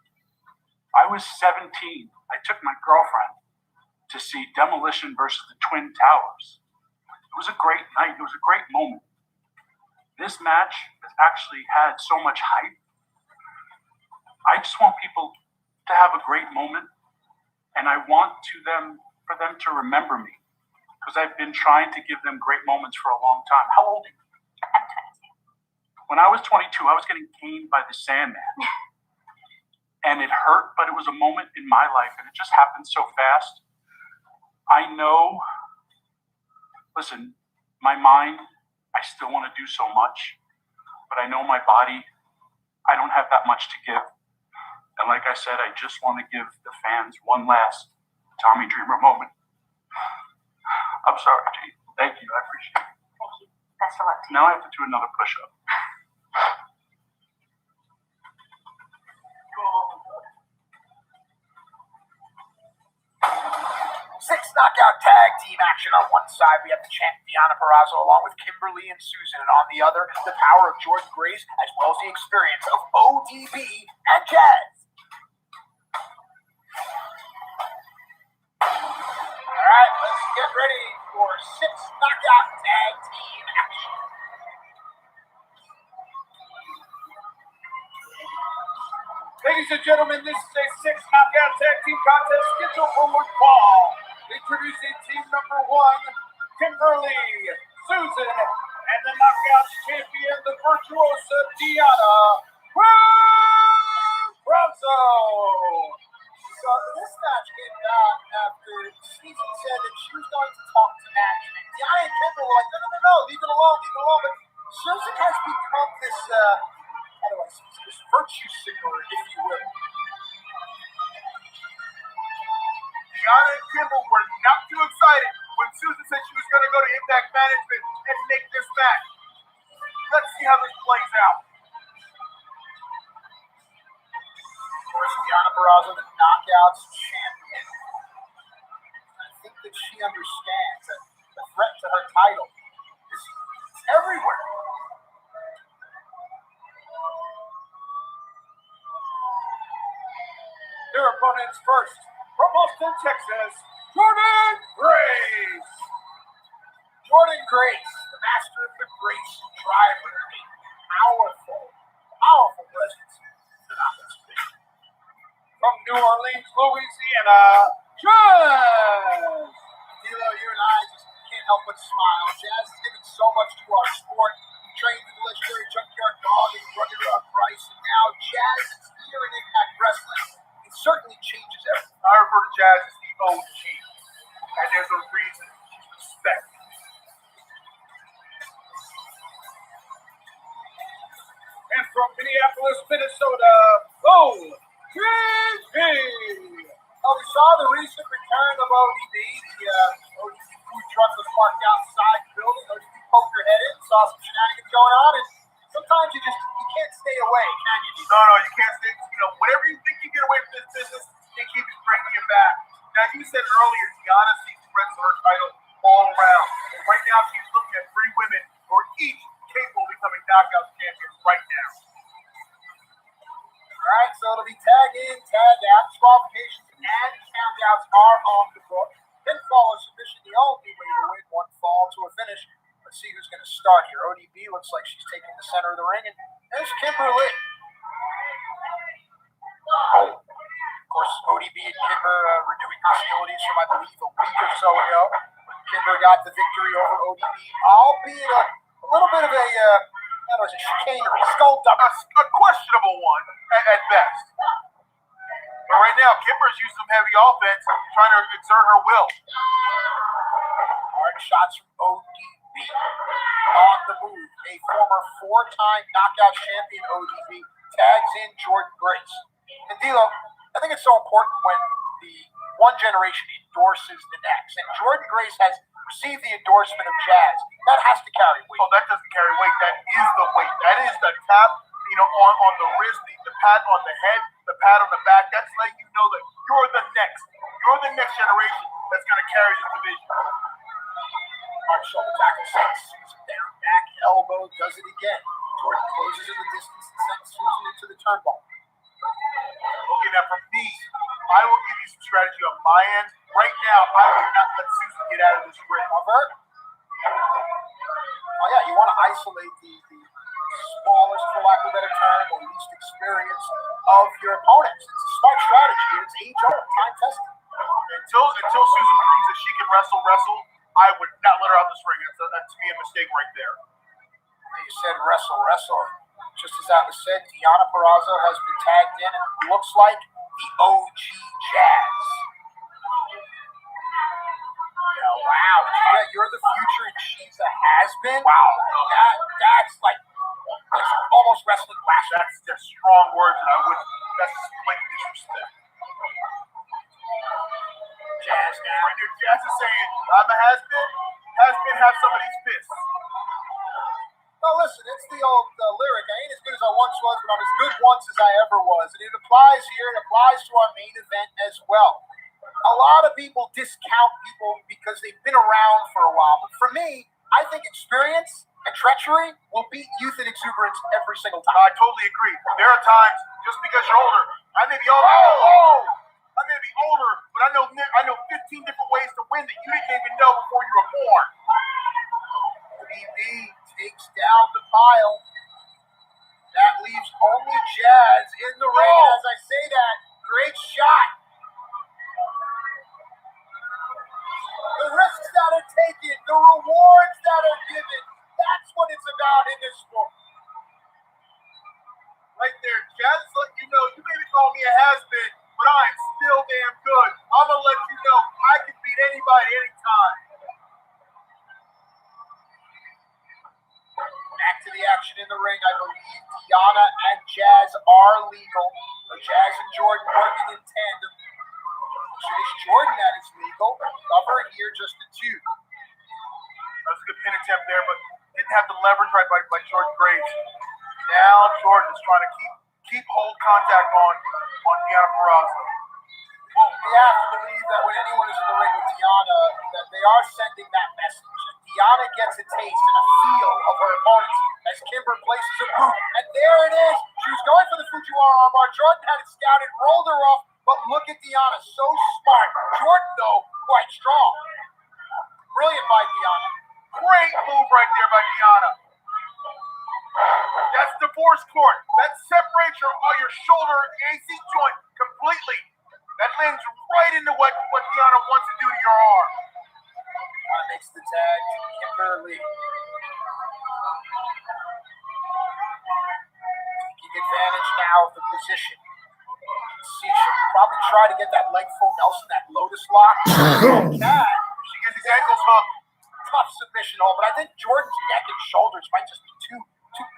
I was 17, I took my girlfriend to see Demolition versus the Twin Towers. It was a great night. It was a great moment. This match has actually had so much hype. I just want people to have a great moment, and I want for them to remember me, because I've been trying to give them great moments for a long time. How old are you? I'm 22. When I was 22, I was getting caned by the Sandman. And it hurt, but it was a moment in my life, and it just happened so fast. I know, listen, my mind, I still want to do so much, but I know my body, I don't have that much to give. And like I said, I just want to give the fans one last Tommy Dreamer moment. I'm sorry, G. Thank you. I appreciate it. Thank you. Best of luck to you. Now I have to do another push-up. Six knockout tag team action on one side. We have the champ Deonna Purrazzo along with Kimberly and Susan, and on the other, the power of Jordan Grace as well as the experience of ODB and Jazz. All right, let's get ready for six knockout tag team action. Ladies and gentlemen, this is a six knockout tag team contest scheduled for one fall. Introducing team number one, Kimberly, Susan, and the knockout champion, the virtuosa Deonna Purrazzo. So this match came down after Susan said that she was going to talk to management. Deonna and Kimberly were like, no, leave it alone. But Susan has become this, how do I say this virtue signaler, if you will. Deonna and Kimberly were not too excited when Susan said she was going to go to Impact Management and make this match. Let's see how this plays out. Of course, Deonna Purrazzo, the Knockouts champion. I think that she understands that the threat to her title is everywhere. Their opponents first, from Austin, Texas, Jordan Grace. Jordan Grace, the master of the Grace driver, a powerful presence in the Knockouts division. From New Orleans, Louisiana, Jazz. D'Lo, you and I just can't help but smile. Jazz has given so much to our sport. He trained with the legendary Junkyard Dog and Rugged Rock Price, and now Jazz is here in Impact Wrestling. It certainly changes everything. I refer to Jazz as the OG, and there's a reason she's respected. And from Minneapolis, Minnesota, ODB. Oh, we saw the recent return of ODB. The ODB food truck was parked outside the building. ODB poked her head in, saw some shenanigans going on, and sometimes you can't stay away, can you? No, you can't stay. Whenever you think you get away from this business, they keep bringing you back. Now, you said earlier, Deonna sees threats to her title all around. And right now, she's looking at 3 women who are each capable of becoming Knockouts champions right now. All right, so it'll be tag in, tag out, disqualifications, and countouts are on the book. Pinfall or submission, the only way to win one fall to a finish. Let's see who's going to start here. ODB looks like she's taking the center of the ring, and there's Kimberly. Of course, ODB and Kimber renewing hostilities from, I believe, a week or so ago. Kimber got the victory over ODB, albeit a little bit of a chicanery, skullduggery. A questionable one at best. But right now, Kimber's using some heavy offense, trying to exert her will. Hard shots from ODB. On the move, a former 4-time knockout champion ODB tags in Jordan Grace. And D'Lo, I think it's so important when the one generation endorses the next. And Jordan Grace has received the endorsement of Jazz. That has to carry weight. Oh, that doesn't carry weight. That is the weight. That is the tap, on the wrist, the pat on the head, the pat on the back. That's letting you know that you're the next. You're the next generation that's going to carry this division. Hard shoulder tackle sends Susan down, back elbow, does it again. Jordan closes in the distance and sends Susan into the turnbuckle. Okay, now for me, I will give you some strategy on my end. Right now, I would not let Susan get out of this ring. Cover. Oh yeah, you want to isolate the smallest, for lack of a better term, or least experience of your opponents. It's a smart strategy. It's age-old, time-tested. Until Susan proves that she can wrestle, I would not let her out this ring. That's to me a mistake right there. You said wrestle. Just as that was said, Deonna Purrazzo has been tagged in, and it looks like the OG Jazz. Wow, Gia, you're the future and she's a has-been? Wow, that's almost wrestling clash. That's just strong words, and that's blatant disrespect. Jazz now. Right there, Jazz is saying, I'm a has-been. Has-been have somebody's fists. No, listen, it's the old lyric. I ain't as good as I once was, but I'm as good once as I ever was. And it applies here. It applies to our main event as well. A lot of people discount people because they've been around for a while. But for me, I think experience and treachery will beat youth and exuberance every single time. I totally agree. There are times, just because you're older, I may be older. I may be older, but I know 15 different ways to win that you didn't even know before you were born. BB takes down the pile. That leaves only Jazz in the ring. And as I say that, great shot. The risks that are taken, the rewards that are given, that's what it's about in this sport. Right there, Jazz is letting you know, you maybe call me a has-been, but I'm still damn good. I'm going to let you know I can beat anybody anytime. Back to the action in the ring. I believe Deonna and Jazz are legal. Jazz and Jordan working in tandem. So it's Jordan that is legal. Cover here, just the two. That was a good pin attempt there, but didn't have the leverage right by Jordan Graves. Now Jordan is trying to keep hold contact on Deonna Purrazzo. Well, we have to believe that when anyone is in the ring with Deonna, that they are sending that message. And Deonna gets a taste and a feel of her opponents as Kimber places a boot. And there it is. She was going for the Fujiwara armbar. Jordan had it scouted, rolled her off. But look at Deonna, so smart. Jordan, though, quite strong. Brilliant by Deonna. Great move right there by Deonna. That's divorce court. That separates your shoulder AC joint completely. That lands right into what Deonna wants to do to your arm. Deonna makes the tag to Kimberly. Taking advantage now of the position. See, she'll probably try to get that leg full Nelson, that Lotus lock. She gets his ankles hooked. Tough submission hold, but I think Jordan's neck and shoulders might just be too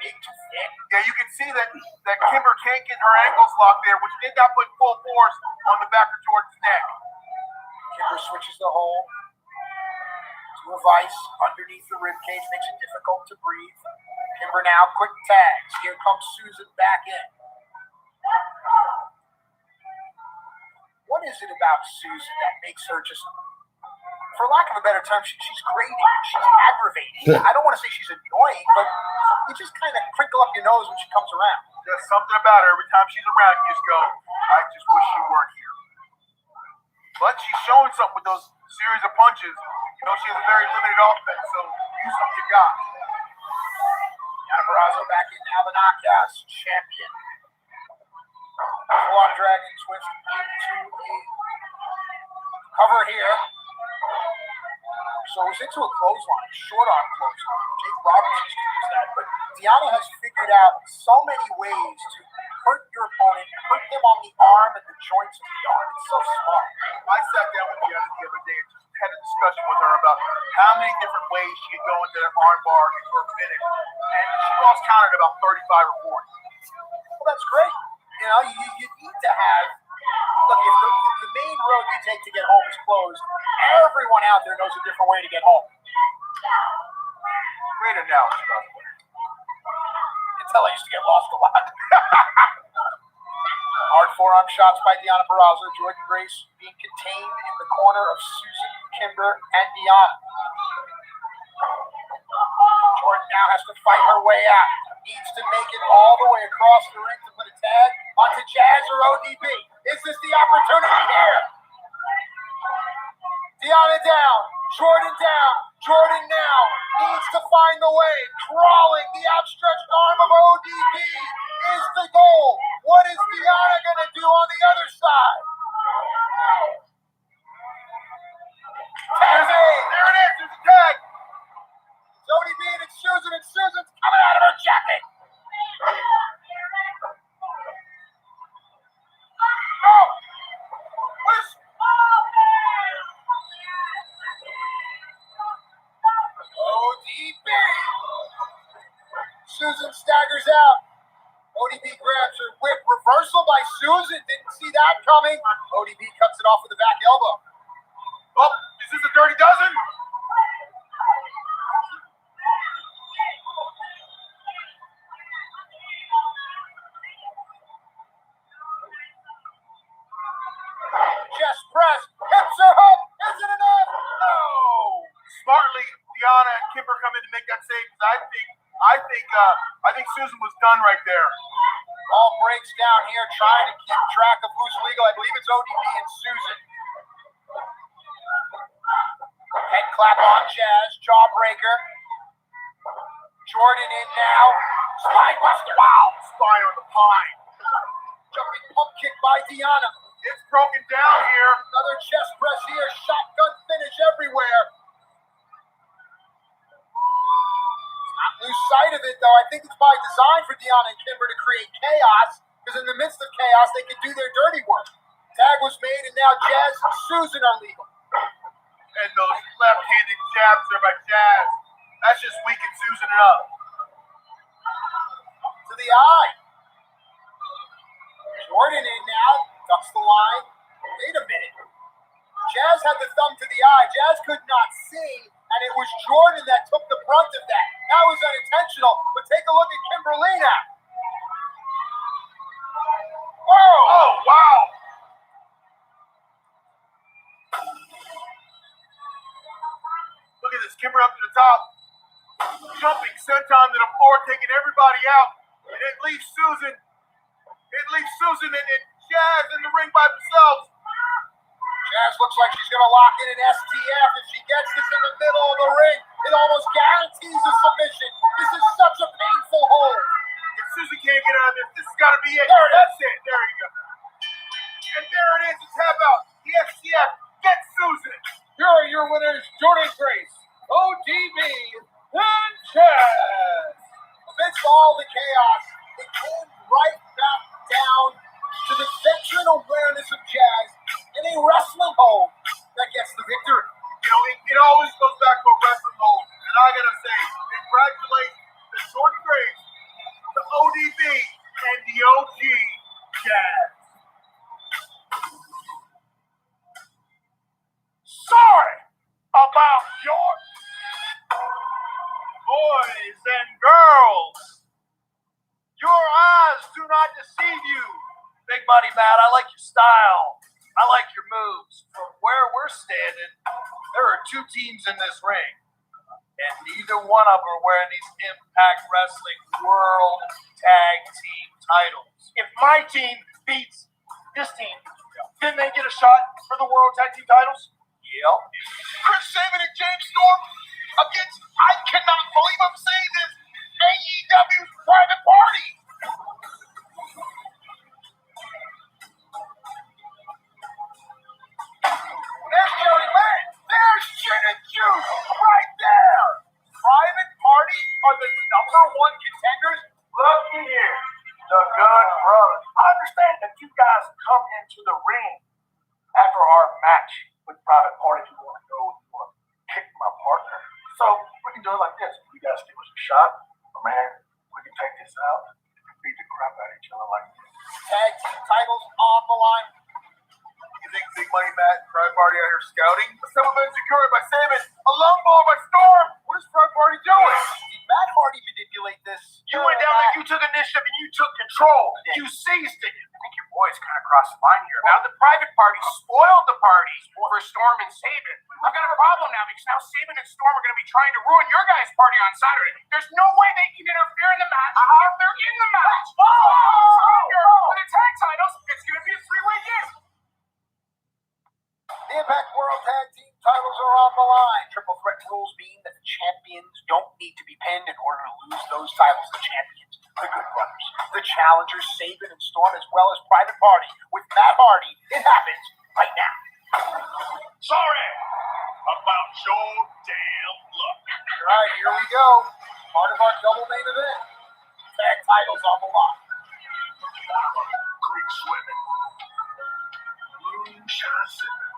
big, too thick. Yeah, you can see that Kimber can't get her ankles locked there, which did not put full force on the back of Jordan's neck. Kimber switches the hold to a vice underneath the rib cage, makes it difficult to breathe. Kimber now quick tags. Here comes Susan back in. What is it about Susan that makes her just, for lack of a better term, she's grating, she's aggravating. I don't want to say she's annoying, but you just kind of crinkle up your nose when she comes around. There's something about her. Every time she's around, you just go, I just wish she weren't here. But she's showing something with those series of punches. You know, she has a very limited offense, so use what you got. Deonna Purrazzo back in now, the Knockouts champion. Full-on dragon twist into a cover here. So it was into a clothesline, short arm clothesline. Jake Roberts used to use that, but Deonna has figured out so many ways to hurt your opponent, hurt them on the arm and the joints of the arm. It's so smart. I sat down with Deonna the other day and just had a discussion with her about how many different ways she could go into that arm bar into her finish, and she lost count at about 35 or 40. Well, that's great. You know, you need to have, look, if the main road you take to get home is closed, everyone out there knows a different way to get home. Great analogy, by the way. You can tell I used to get lost a lot. Hard forearm shots by Deonna Purrazzo. Jordan Grace being contained in the corner of Susan, Kimber, and Deonna. tries to fight her way out. Needs to make it all the way across the ring to put a tag onto Jazz or ODB. Is this the opportunity here? Deonna down. Jordan down. Jordan now needs to find the way. Crawling. The outstretched arm of ODB is the goal. What is Deonna going to do on the other side? There it is. There's a tag. It's ODB and it's Susan, and Susan's coming out of her jacket. No! What is... ODB! Susan staggers out. ODB grabs her whip. Reversal by Susan. Didn't see that coming. ODB cuts it off with a back elbow. Oh, is this a dirty dozen? Chest press. Hips are up. Is it enough? No! Smartly, Deonna and Kimber come in to make that save. I think Susan was done right there. All breaks down here, trying to keep track of who's legal. I believe it's ODB and Susan. Head clap on Jazz, jawbreaker. Jordan in now. Spine buster. Wow! Spine on the pine. Jumping pump kick by Deonna. It's broken down here. Another chest press here. Shotgun finish everywhere. Not lose sight of it, though. I think it's by design for Deonna and Kimber to create chaos, because in the midst of chaos, they can do their dirty work. Tag was made, and now Jazz and Susan are legal. And those left-handed jabs there by Jazz. That's just weakened Susan up. To the eye. Jordan in now. Ducks the line. Wait a minute. Jazz had the thumb to the eye. Jazz could not see, and it was Jordan that took the brunt of that. That was unintentional, but take a look at Kimberly now. Whoa! Oh, wow! Look at this. Kimber up to the top. Jumping senton to the floor, taking everybody out. And it leaves Susan. And Jazz in the ring by themselves. Jazz looks like she's going to lock in an STF. If she gets this in the middle of the ring, it almost guarantees a submission. This is such a painful hold. If Susan can't get out of this has got to be it. There it is. That's it. There you go. And there it is. It's tap out. The STF gets Susan. Here are your winners, Jordan Grace, ODB, and Jazz. Amidst all the chaos, it came right back down to the veteran awareness of Jazz in a wrestling hold that gets the victory. You know, it always goes back to a wrestling hold. And I got to say, congratulations to Jordan Grace, to ODB, and the OG Jazz. Sorry about your boys and girls. Your eyes do not deceive you. Big Money Matt, I like your style. I like your moves. From where we're standing, there are two teams in this ring, and neither one of them are wearing these Impact Wrestling World Tag Team titles. If my team beats this team, then they get a shot for the World Tag Team titles? Yep. Chris Sabin and James Storm against, I cannot believe I'm saying this, AEW's Private Party. There's Joey Lynn. There's Gin and Juice right there. Private Party are the #1 contenders. Look here, the Good Brothers. I understand that you guys come into the ring after our match with Private Party. You want to go, you want to kick my partner. So we can do it like this. You guys give us a shot, man. We can take this out and beat the crap out of each other like this. Tag team titles on the line. You think Big Money Matt and Private Party out here scouting? Some of it's secured by Sabin, a lung blow by Storm. What is Private Party doing? Did Matt Hardy manipulate this? You went down there, you took initiative, and you took control. You seized it. I think you're boys kind of crossed the line here. Now the private party spoiled the party for Storm and Saban. I've got a problem now because now Saban and Storm are going to be trying to ruin your guys' party on Saturday. There's no way they can interfere in the match if they're in the match. For the tag titles, it's going to be a three-way game. The Impact World Tag Team titles are on the line. Triple threat rules mean that the champions don't need to be pinned in order to lose those titles. The champions, the Good Brothers, the challengers, Saban and Storm, as well as Private Party with Matt Hardy. It happens right now. Sorry about your damn luck. All right, here we go. Part of our double main event. Tag titles on the line. Creek swimming. Moonshine sipping.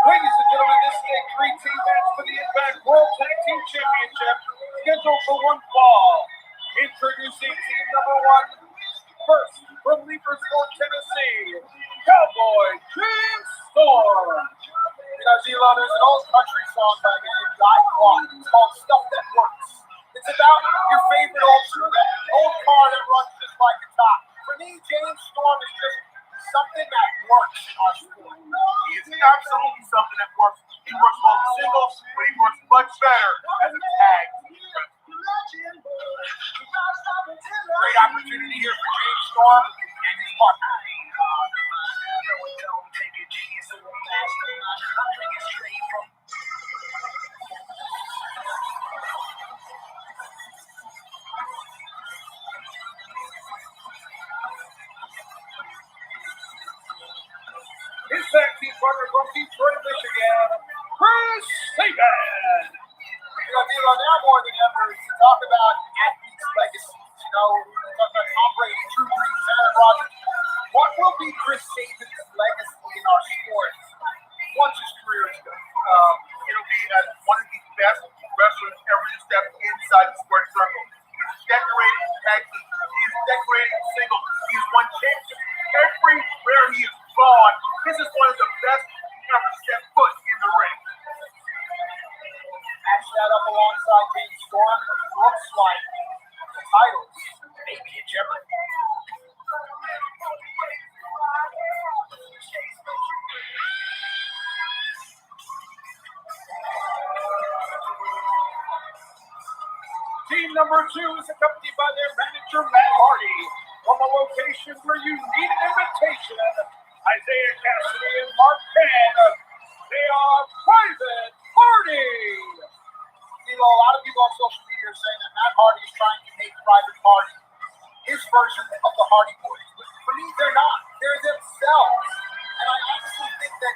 Ladies and gentlemen, this is a three-team match for the Impact World Tag Team Championship, scheduled for one fall. Introducing team number one, first from Leapersville, Tennessee, Cowboy King Storm. You know, Zelo, there's an old country song by a guy Guy Clark. It's called Stuff That Works. It's about your favorite old car that runs just like a top. For me, James Storm is just something that works in our sport. He is absolutely something that works. He works well as singles, but he works much better as a tag team. Great opportunity here for James Storm and his partner. His tag team partner from Detroit, Michigan, Chris Saban. You know, D'Lo, now more than ever, to talk about athletes' legacies. You know, we talk about Tom Brady, Drew Brees, Aaron Rodgers. What will be Chris Saban's legacy in our sport once his career is done? It'll be as one of the best wrestlers ever to step inside the sports circle. He's decorated in tag team. He is decorated in singles. He has won championships everywhere he has gone. This is one of the best ever step foot in the ring. Match that up alongside James Storm. Looks like the titles may be in jeopardy. Team number two is accompanied by their manager, Matt Hardy, from a location where you need an invitation. Isaiah Cassidy and Mark Penn. They are Private Party. You know, a lot of people on social media are saying that Matt Hardy is trying to make Private Party his version of the Hardy Boys. But for me, they're not. They're themselves. And I honestly think that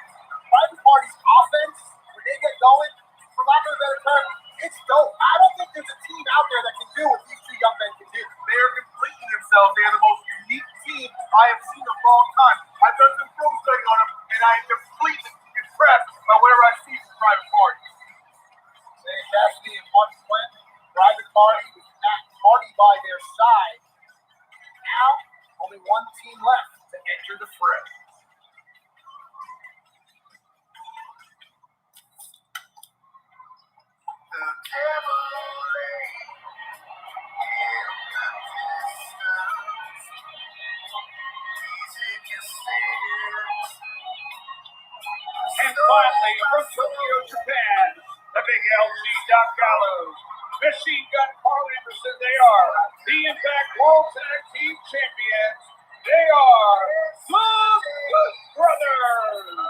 Private Party's offense, when they get going, for lack of a better term, it's dope. I don't think there's a team out there that can do what these two young men can do. They are completing themselves. They are the most unique team I have seen in a long time. I've done some film study on them, and I am completely impressed by whatever I see from Private Party. Isaiah Cassidy and Mark Penn, Private Party with Matt Hardy by their side. Now, only one team left to enter the fray. And finally, from Tokyo, Japan, the big LG Doc Gallows, Machine Gun Carl Anderson, they are the Impact World Tag Team Champions. They are the Good Brothers.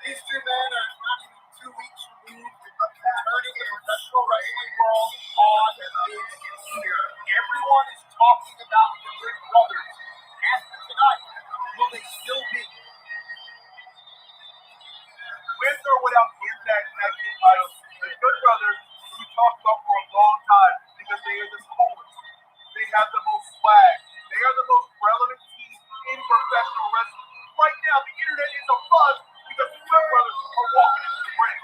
These two men are not even 2 weeks removed from turning the professional wrestling world on its ear. Everyone is talking about the Good Brothers. After tonight, will they still be? With or without the Impact Tag Team titles, the Good Brothers, who we talked about for a long time, because they are the coolest. They have the most swag. They are the most relevant team in professional wrestling. Right now, the internet is abuzz because the Good Brothers are walking into the ring.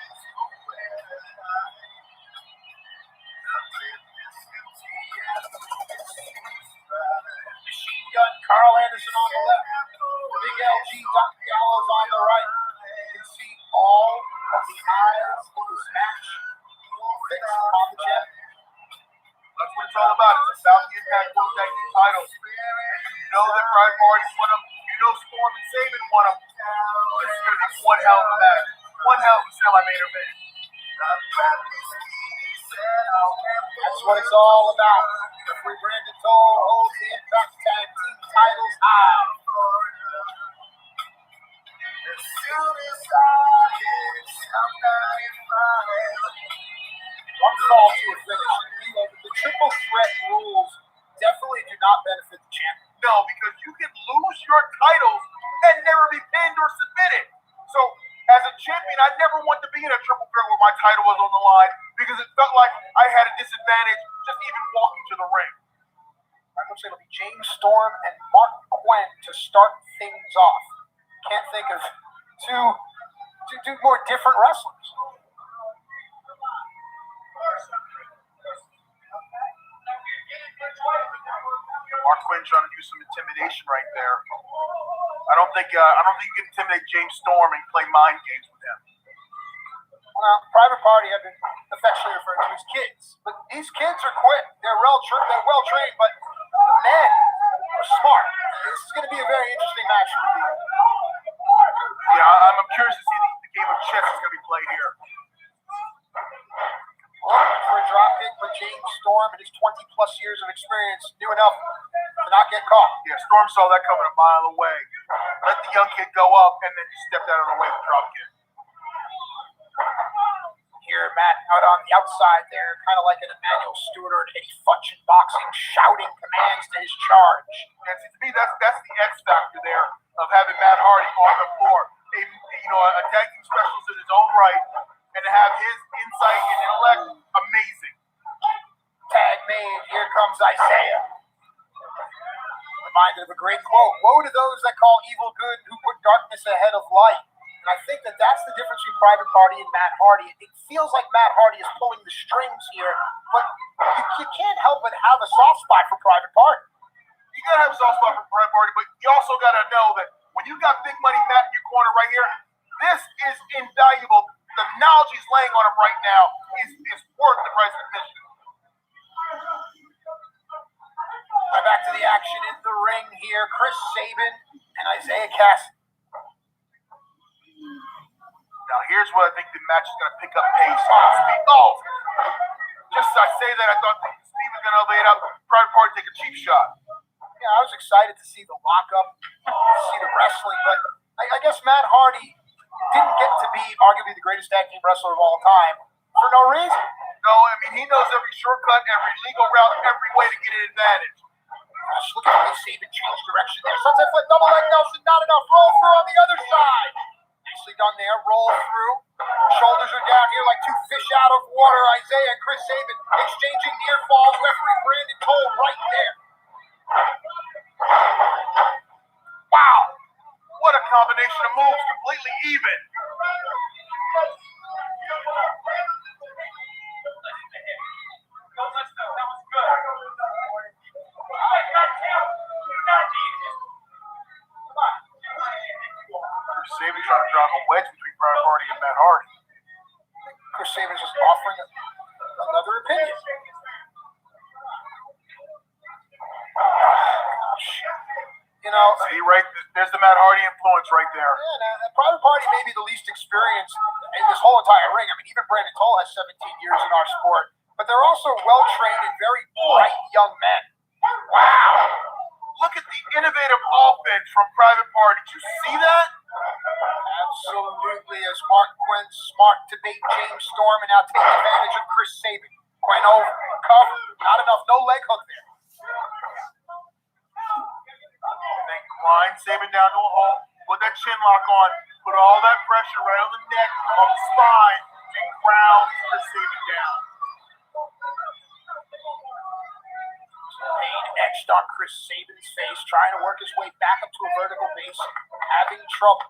Machine Gun Carl Anderson on the left. Big LG Doc Gallows on the right. You can see all of the eyes of this match fixed on the champion. hell of a match. One hell of a semi-main event. That's what it's all about. Referee Brandon Toll holds the Impact Tag Team titles high. One fall to a finish. The triple threat rules definitely do not benefit the champion. No, because you can lose your titles and never be pinned or submitted. So, as a champion, I never want to be in a triple threat where my title was on the line because it felt like I had a disadvantage just even walking to the ring. It looks like it'll be James Storm and Mark Quinn to start things off. Can't think of two more different wrestlers. Mark Quinn trying to do some intimidation right there. I don't think you can intimidate James Storm and play mind games with him. Well, Private Party have been affectionately referred to as kids, but these kids are quick. They're well trained, but the men are smart. This is going to be a very interesting match for the people. Yeah, I'm curious to see the game of chess that's going to be played here. Looking for a drop kick, but James Storm and his 20-plus years of experience knew enough to not get caught. Yeah, Storm saw that coming a mile away. Let the young kid go up, and then just stepped out of the way with the drop kick. Here, Matt, out on the outside there, kind of like an Emmanuel Stewart or an Eddie Futch in boxing, shouting commands to his charge. And to me, that's the X factor there of having Matt Hardy on the floor. A tag team specialist in his own right, and to have his insight and intellect, amazing. Tag made, here comes Isaiah. Reminded of a great quote, "Woe to those that call evil good, who put darkness ahead of light." And I think that's the difference between Private Party and Matt Hardy. It feels like Matt Hardy is pulling the strings here, but you can't help but have a soft spot for Private Party. You gotta have a soft spot for Private Party, but you also gotta know that when you got Big Money Matt in your corner right here, this is invaluable. The knowledge he's laying on him right now is worth the price of admission. Right back to the action in the ring here. Chris Sabin and Isaiah Cassidy. Now here's where I think the match is gonna pick up pace on speed. Oh, just as I say that, I thought Steve was gonna lay it up. Private Party take a cheap shot. Yeah, I was excited to see the lockup, see the wrestling, but I guess Matt Hardy didn't get to be arguably the greatest tag team wrestler of all time for no reason. No, I mean, he knows every shortcut, every legal route, every way to get an advantage. Gosh, look at the way Sabin changed direction there. Sunset flip, double leg Nelson, not enough. Roll through on the other side. Nicely done there. Roll through. Shoulders are down here like two fish out of water. Isaiah and Chris Sabin exchanging near falls. Referee Brandon Toll right there. Wow. What a combination of moves, completely even. Sabin trying to drive a wedge between Private Party and Matt Hardy. Chris Sabin's just offering another opinion. See, right, there's the Matt Hardy influence right there. Yeah, Private Party may be the least experienced in this whole entire ring. I mean, even Brandon Toll has 17 years in our sport, but they're also well-trained and very bright young men. Wow. Look at the innovative offense from Private Party. Did you see that? Absolutely, as Mark Quinn smart to bait James Storm and now take advantage of Chris Sabin. Quinn over, cover, not enough, no leg hook there. And then grind Sabin down to a halt, put that chin lock on, put all that pressure right on the neck, on the spine, and ground Chris Sabin down. Pain etched on Chris Sabin's face, trying to work his way back up to a vertical base, having trouble.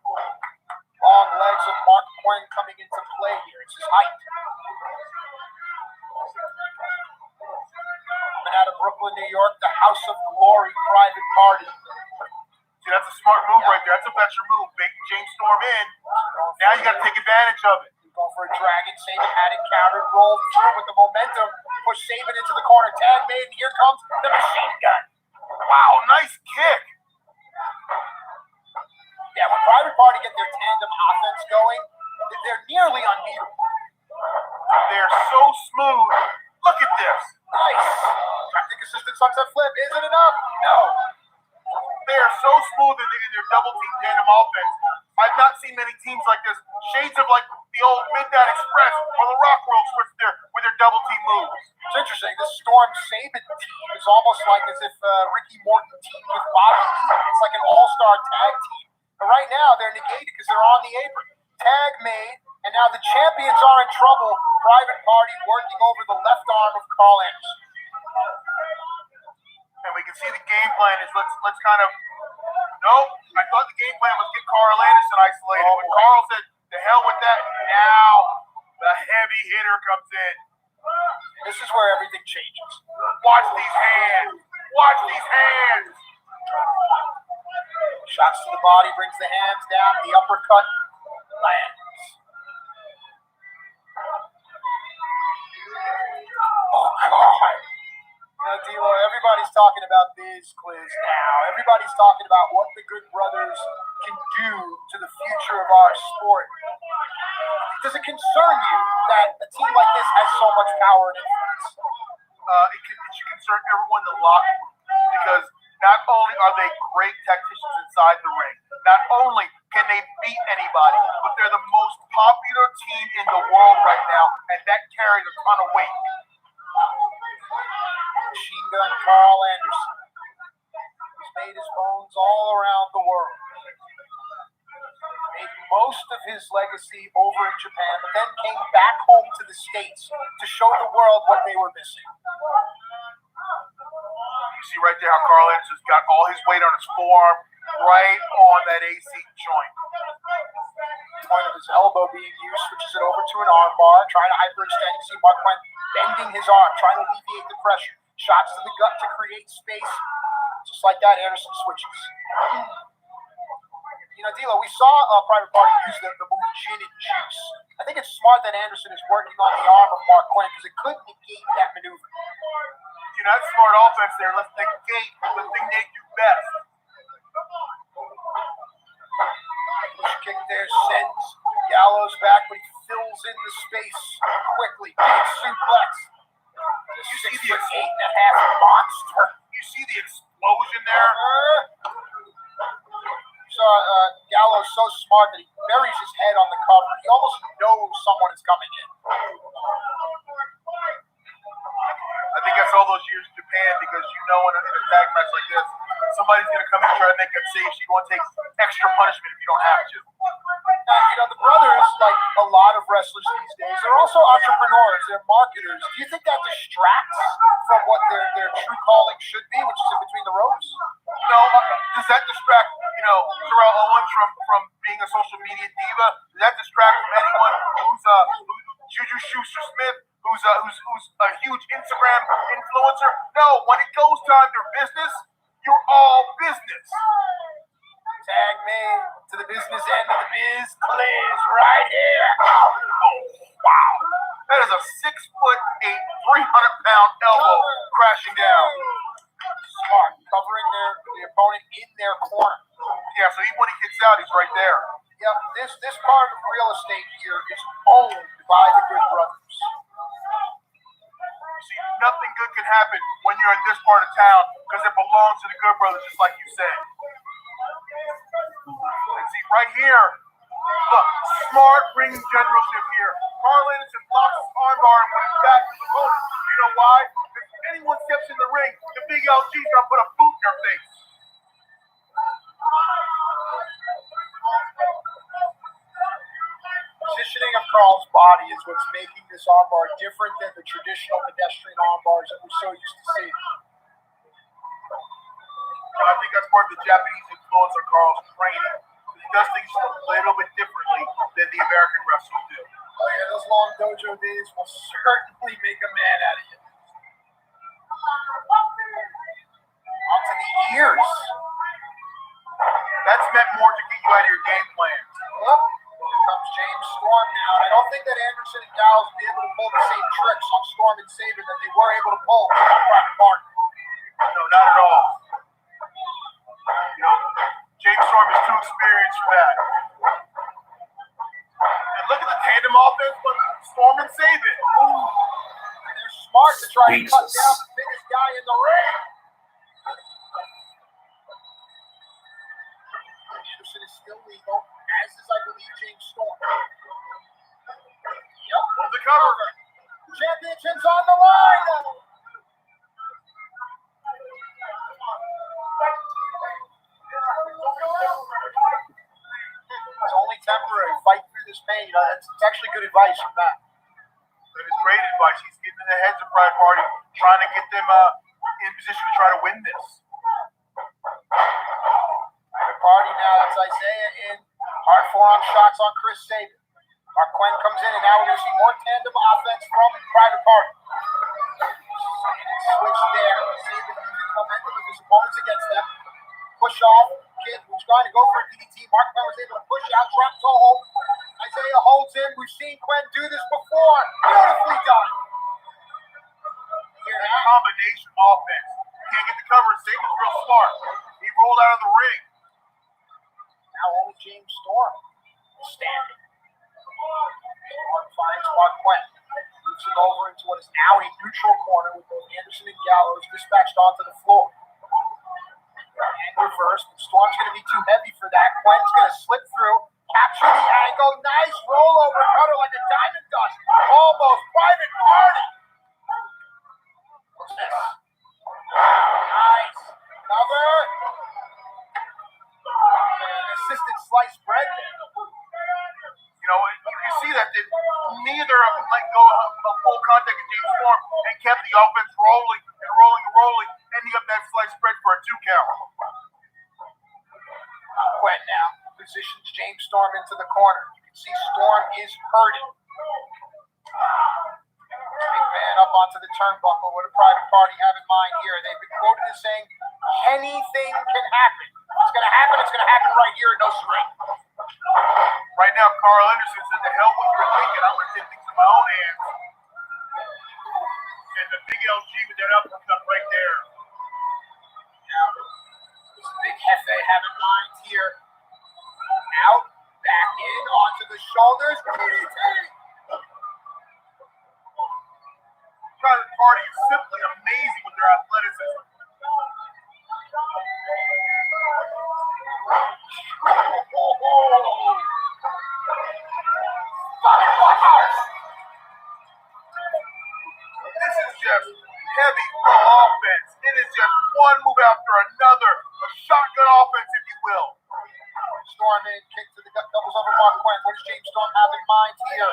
Long legs of Mark Quinn coming into play here. It's his height. Coming out of Brooklyn, New York, the House of Glory Private Party. See, that's a smart move right there. That's a veteran move. Big James Storm in. Now you got to take advantage of it. Going for a dragon. Sabin had it countered, rolled through with the momentum. Push Sabin into the corner. Tag made, and here comes the machine gun. Wow, nice kick. Yeah, when Private Party get their tandem offense going, they're nearly unbeatable. They're so smooth. Look at this. Nice. Tactic assistant sunset flip. Is it enough? No. They are so smooth in their double team tandem offense. I've not seen many teams like this. Shades of like the old Midnight Express or the Rock World with their double team moves. It's interesting. This Storm Saban team is almost like as if Ricky Morton teamed with Bobby Eaton. It's like an all-star tag team. But right now, they're negated because they're on the apron. Tag made, and now the champions are in trouble. Private Party working over the left arm of Carl Anderson. And we can see the game plan is let's kind of. Nope, I thought the game plan was get Carl Anderson isolated, but Carl said, "The hell with that." Now the heavy hitter comes in. This is where everything changes. Watch these hands. Watch these hands. Shots to the body, brings the hands down. The uppercut lands. Oh my God. D'Lo, everybody's talking about Biz Quiz now. Everybody's talking about what the Good Brothers can do to the future of our sport. Does it concern you that a team like this has so much power and influence? It should concern everyone in the locker room because not only are they great tacticians inside the ring, not only can they beat anybody, but they're the most popular team in the world right now, and that carries a ton of weight. Machine Gun Carl Anderson. He's made his bones all around the world. Made most of his legacy over in Japan, but then came back home to the States to show the world what they were missing. You see right there how Carl Anderson's got all his weight on his forearm, right on that AC joint. Point of his elbow being used, switches it over to an arm bar, trying to hyperextend. You see Mark Quinn bending his arm, trying to alleviate the pressure. Shots to the gut to create space. Just like that, Anderson switches. D'Lo, we saw Private Party use the move gin and juice. I think it's smart that Anderson is working on the arm of Mark Quinn because it could negate that maneuver. That's smart offense there. Let's negate the thing they do best. Push kick there sends Gallows back, but he fills in the space quickly. Big suplex. You see the 8.5 monster. You see the explosion there? Gallows so smart that he buries his head on the cover. He almost knows someone is coming in. I think that's all those years in Japan because in a tag match like this, somebody's going to come in and try to make that save. So you want to take extra punishment if you don't have to. The brothers, like a lot of wrestlers these days, they're also entrepreneurs. They're marketers. Do you think that distracts from what their true calling should be, which is in between the ropes? No, does that distract, Terrell Owens from being a social media diva? Does that distract from anyone who's Juju Schuster-Smith, who's a huge Instagram influencer? No, when it goes time to business, you're all business. Tag made to the business end of the Biz Quiz right here. Wow. That is a 6'8", 300-pound elbow crashing down. Smart, covering the opponent in their corner. Yeah, so even when he gets out, he's right there. Yep, this part of real estate here is owned by the Good Brothers. See, nothing good can happen when you're in this part of town because it belongs to the Good Brothers, just like you said. And see, right here, look, smart ring generalship here. Carl Anderson blocks his armbar and puts his back to the opponent. You know why? If anyone steps in the ring, the big LG's gonna put a boot in their face. Positioning of Carl's body is what's making this armbar different than the traditional pedestrian armbars that we're so used to seeing. I think that's part of the Japanese influence on Carl's training. He does things a little bit differently than the American wrestlers do. Oh yeah, those long dojo days will certainly make a man out of you. Onto the ears. That's meant more to get you out of your game plan. Well, here comes James Storm now. And I don't think that Anderson and Gallows will be able to pull the same tricks on Storm and Saban that they were able to pull on Private Party. No, not at all. James Storm is too experienced for that. And look at the tandem offense with Storm and Saban. They're smart to try to cut Jesus. down the biggest guy in the ring. Anderson is still legal, as is, I believe, James Storm. Yep. On the cover. Championship's on the line. It's only temporary. Fight through this pain. It's actually good advice from Matt. That is great advice. He's getting in the heads of Pride Party, trying to get them in position to try to win this. Private Party now. That's Isaiah in. Hard forearm shots on Chris Sabin. Marquand comes in, and now we're going to see more tandem offense from Private Party. Switch there. Sabin using the momentum of his opponents against them. Push off. Kid who's trying to go for a DDT. Marquand was able to push out, drop toe hold. Isaiah holds in. We've seen Quen do this before. Beautifully done. Here now. Combination offense. Can't get the cover. Saban's real smart. He rolled out of the ring. Now only James Storm standing. Storm finds Marquand. Moves him over into what is now a neutral corner with both Anderson and Gallows dispatched onto the floor. And reversed. Storm's going to be too heavy for that. Quen's going to slip through, capture the angle. Nice rollover cutter like a diamond dust. Almost Private Party. What's this? Nice. Cover. Assisted sliced bread there. You know, you see that neither of them let go of full contact of James Storm and kept the offense rolling and rolling, ending up that slice spread for a 2 count. Quen now positions James Storm into the corner. You can see Storm is hurting. Big man up onto the turnbuckle. What a Private Party have in mind here. They've been quoted as saying, anything can happen. It's going to happen. It's going to happen right here at No Surrender. Right now, Carl Anderson said, "The hell what you're thinking. I'm going to take things in my own hands." And the big LG with that uppercut right there. Now, this big Hefe have in mind here. Out, back in, onto the shoulders. DDT. Private Party is simply amazing with their athleticism. This is just heavy offense. It is just one move after another. A shotgun offense, if you will. Storm in, kick to the gut, doubles over Marquand. What does James Storm have in mind here?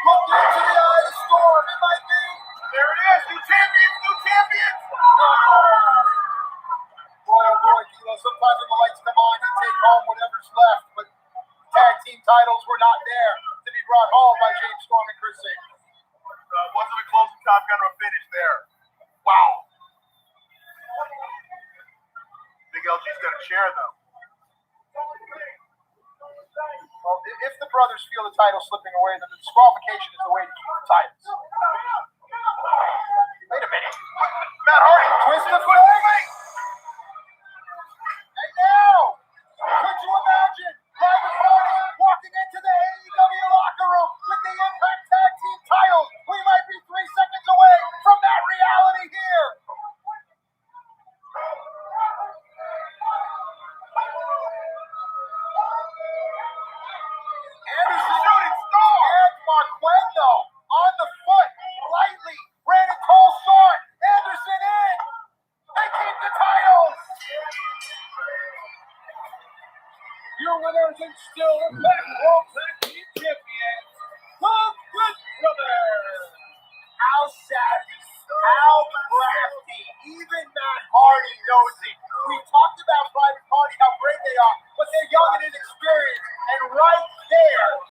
Look into the eye of Storm. It might be. There it is. New champions, new champions. Boy, oh boy, Kilo. Sometimes when the lights come on, you take home whatever's left. But tag team titles were not there to be brought home by James Storm and Chris Sabin. Wasn't a closing Top Gun to a finish there. Wow. Big LG's got a chair, though. Well, if the brothers feel the title slipping away, then the disqualification is the way to keep the titles. Wait a minute. Matt Hardy. Twist of fate. And now, could you imagine Private Party walking into the AEW locker room with the Impact Tag Team titles? We might be 3 seconds away from that reality here. Anderson Shooting star. and Marquendo on the foot, lightly. Brandon Cole short. Anderson in. They keep the titles. Your winners and still Impact World Tag Team Champions, the Good Brothers. How savvy, how crafty. Even Matt Hardy knows it. We talked about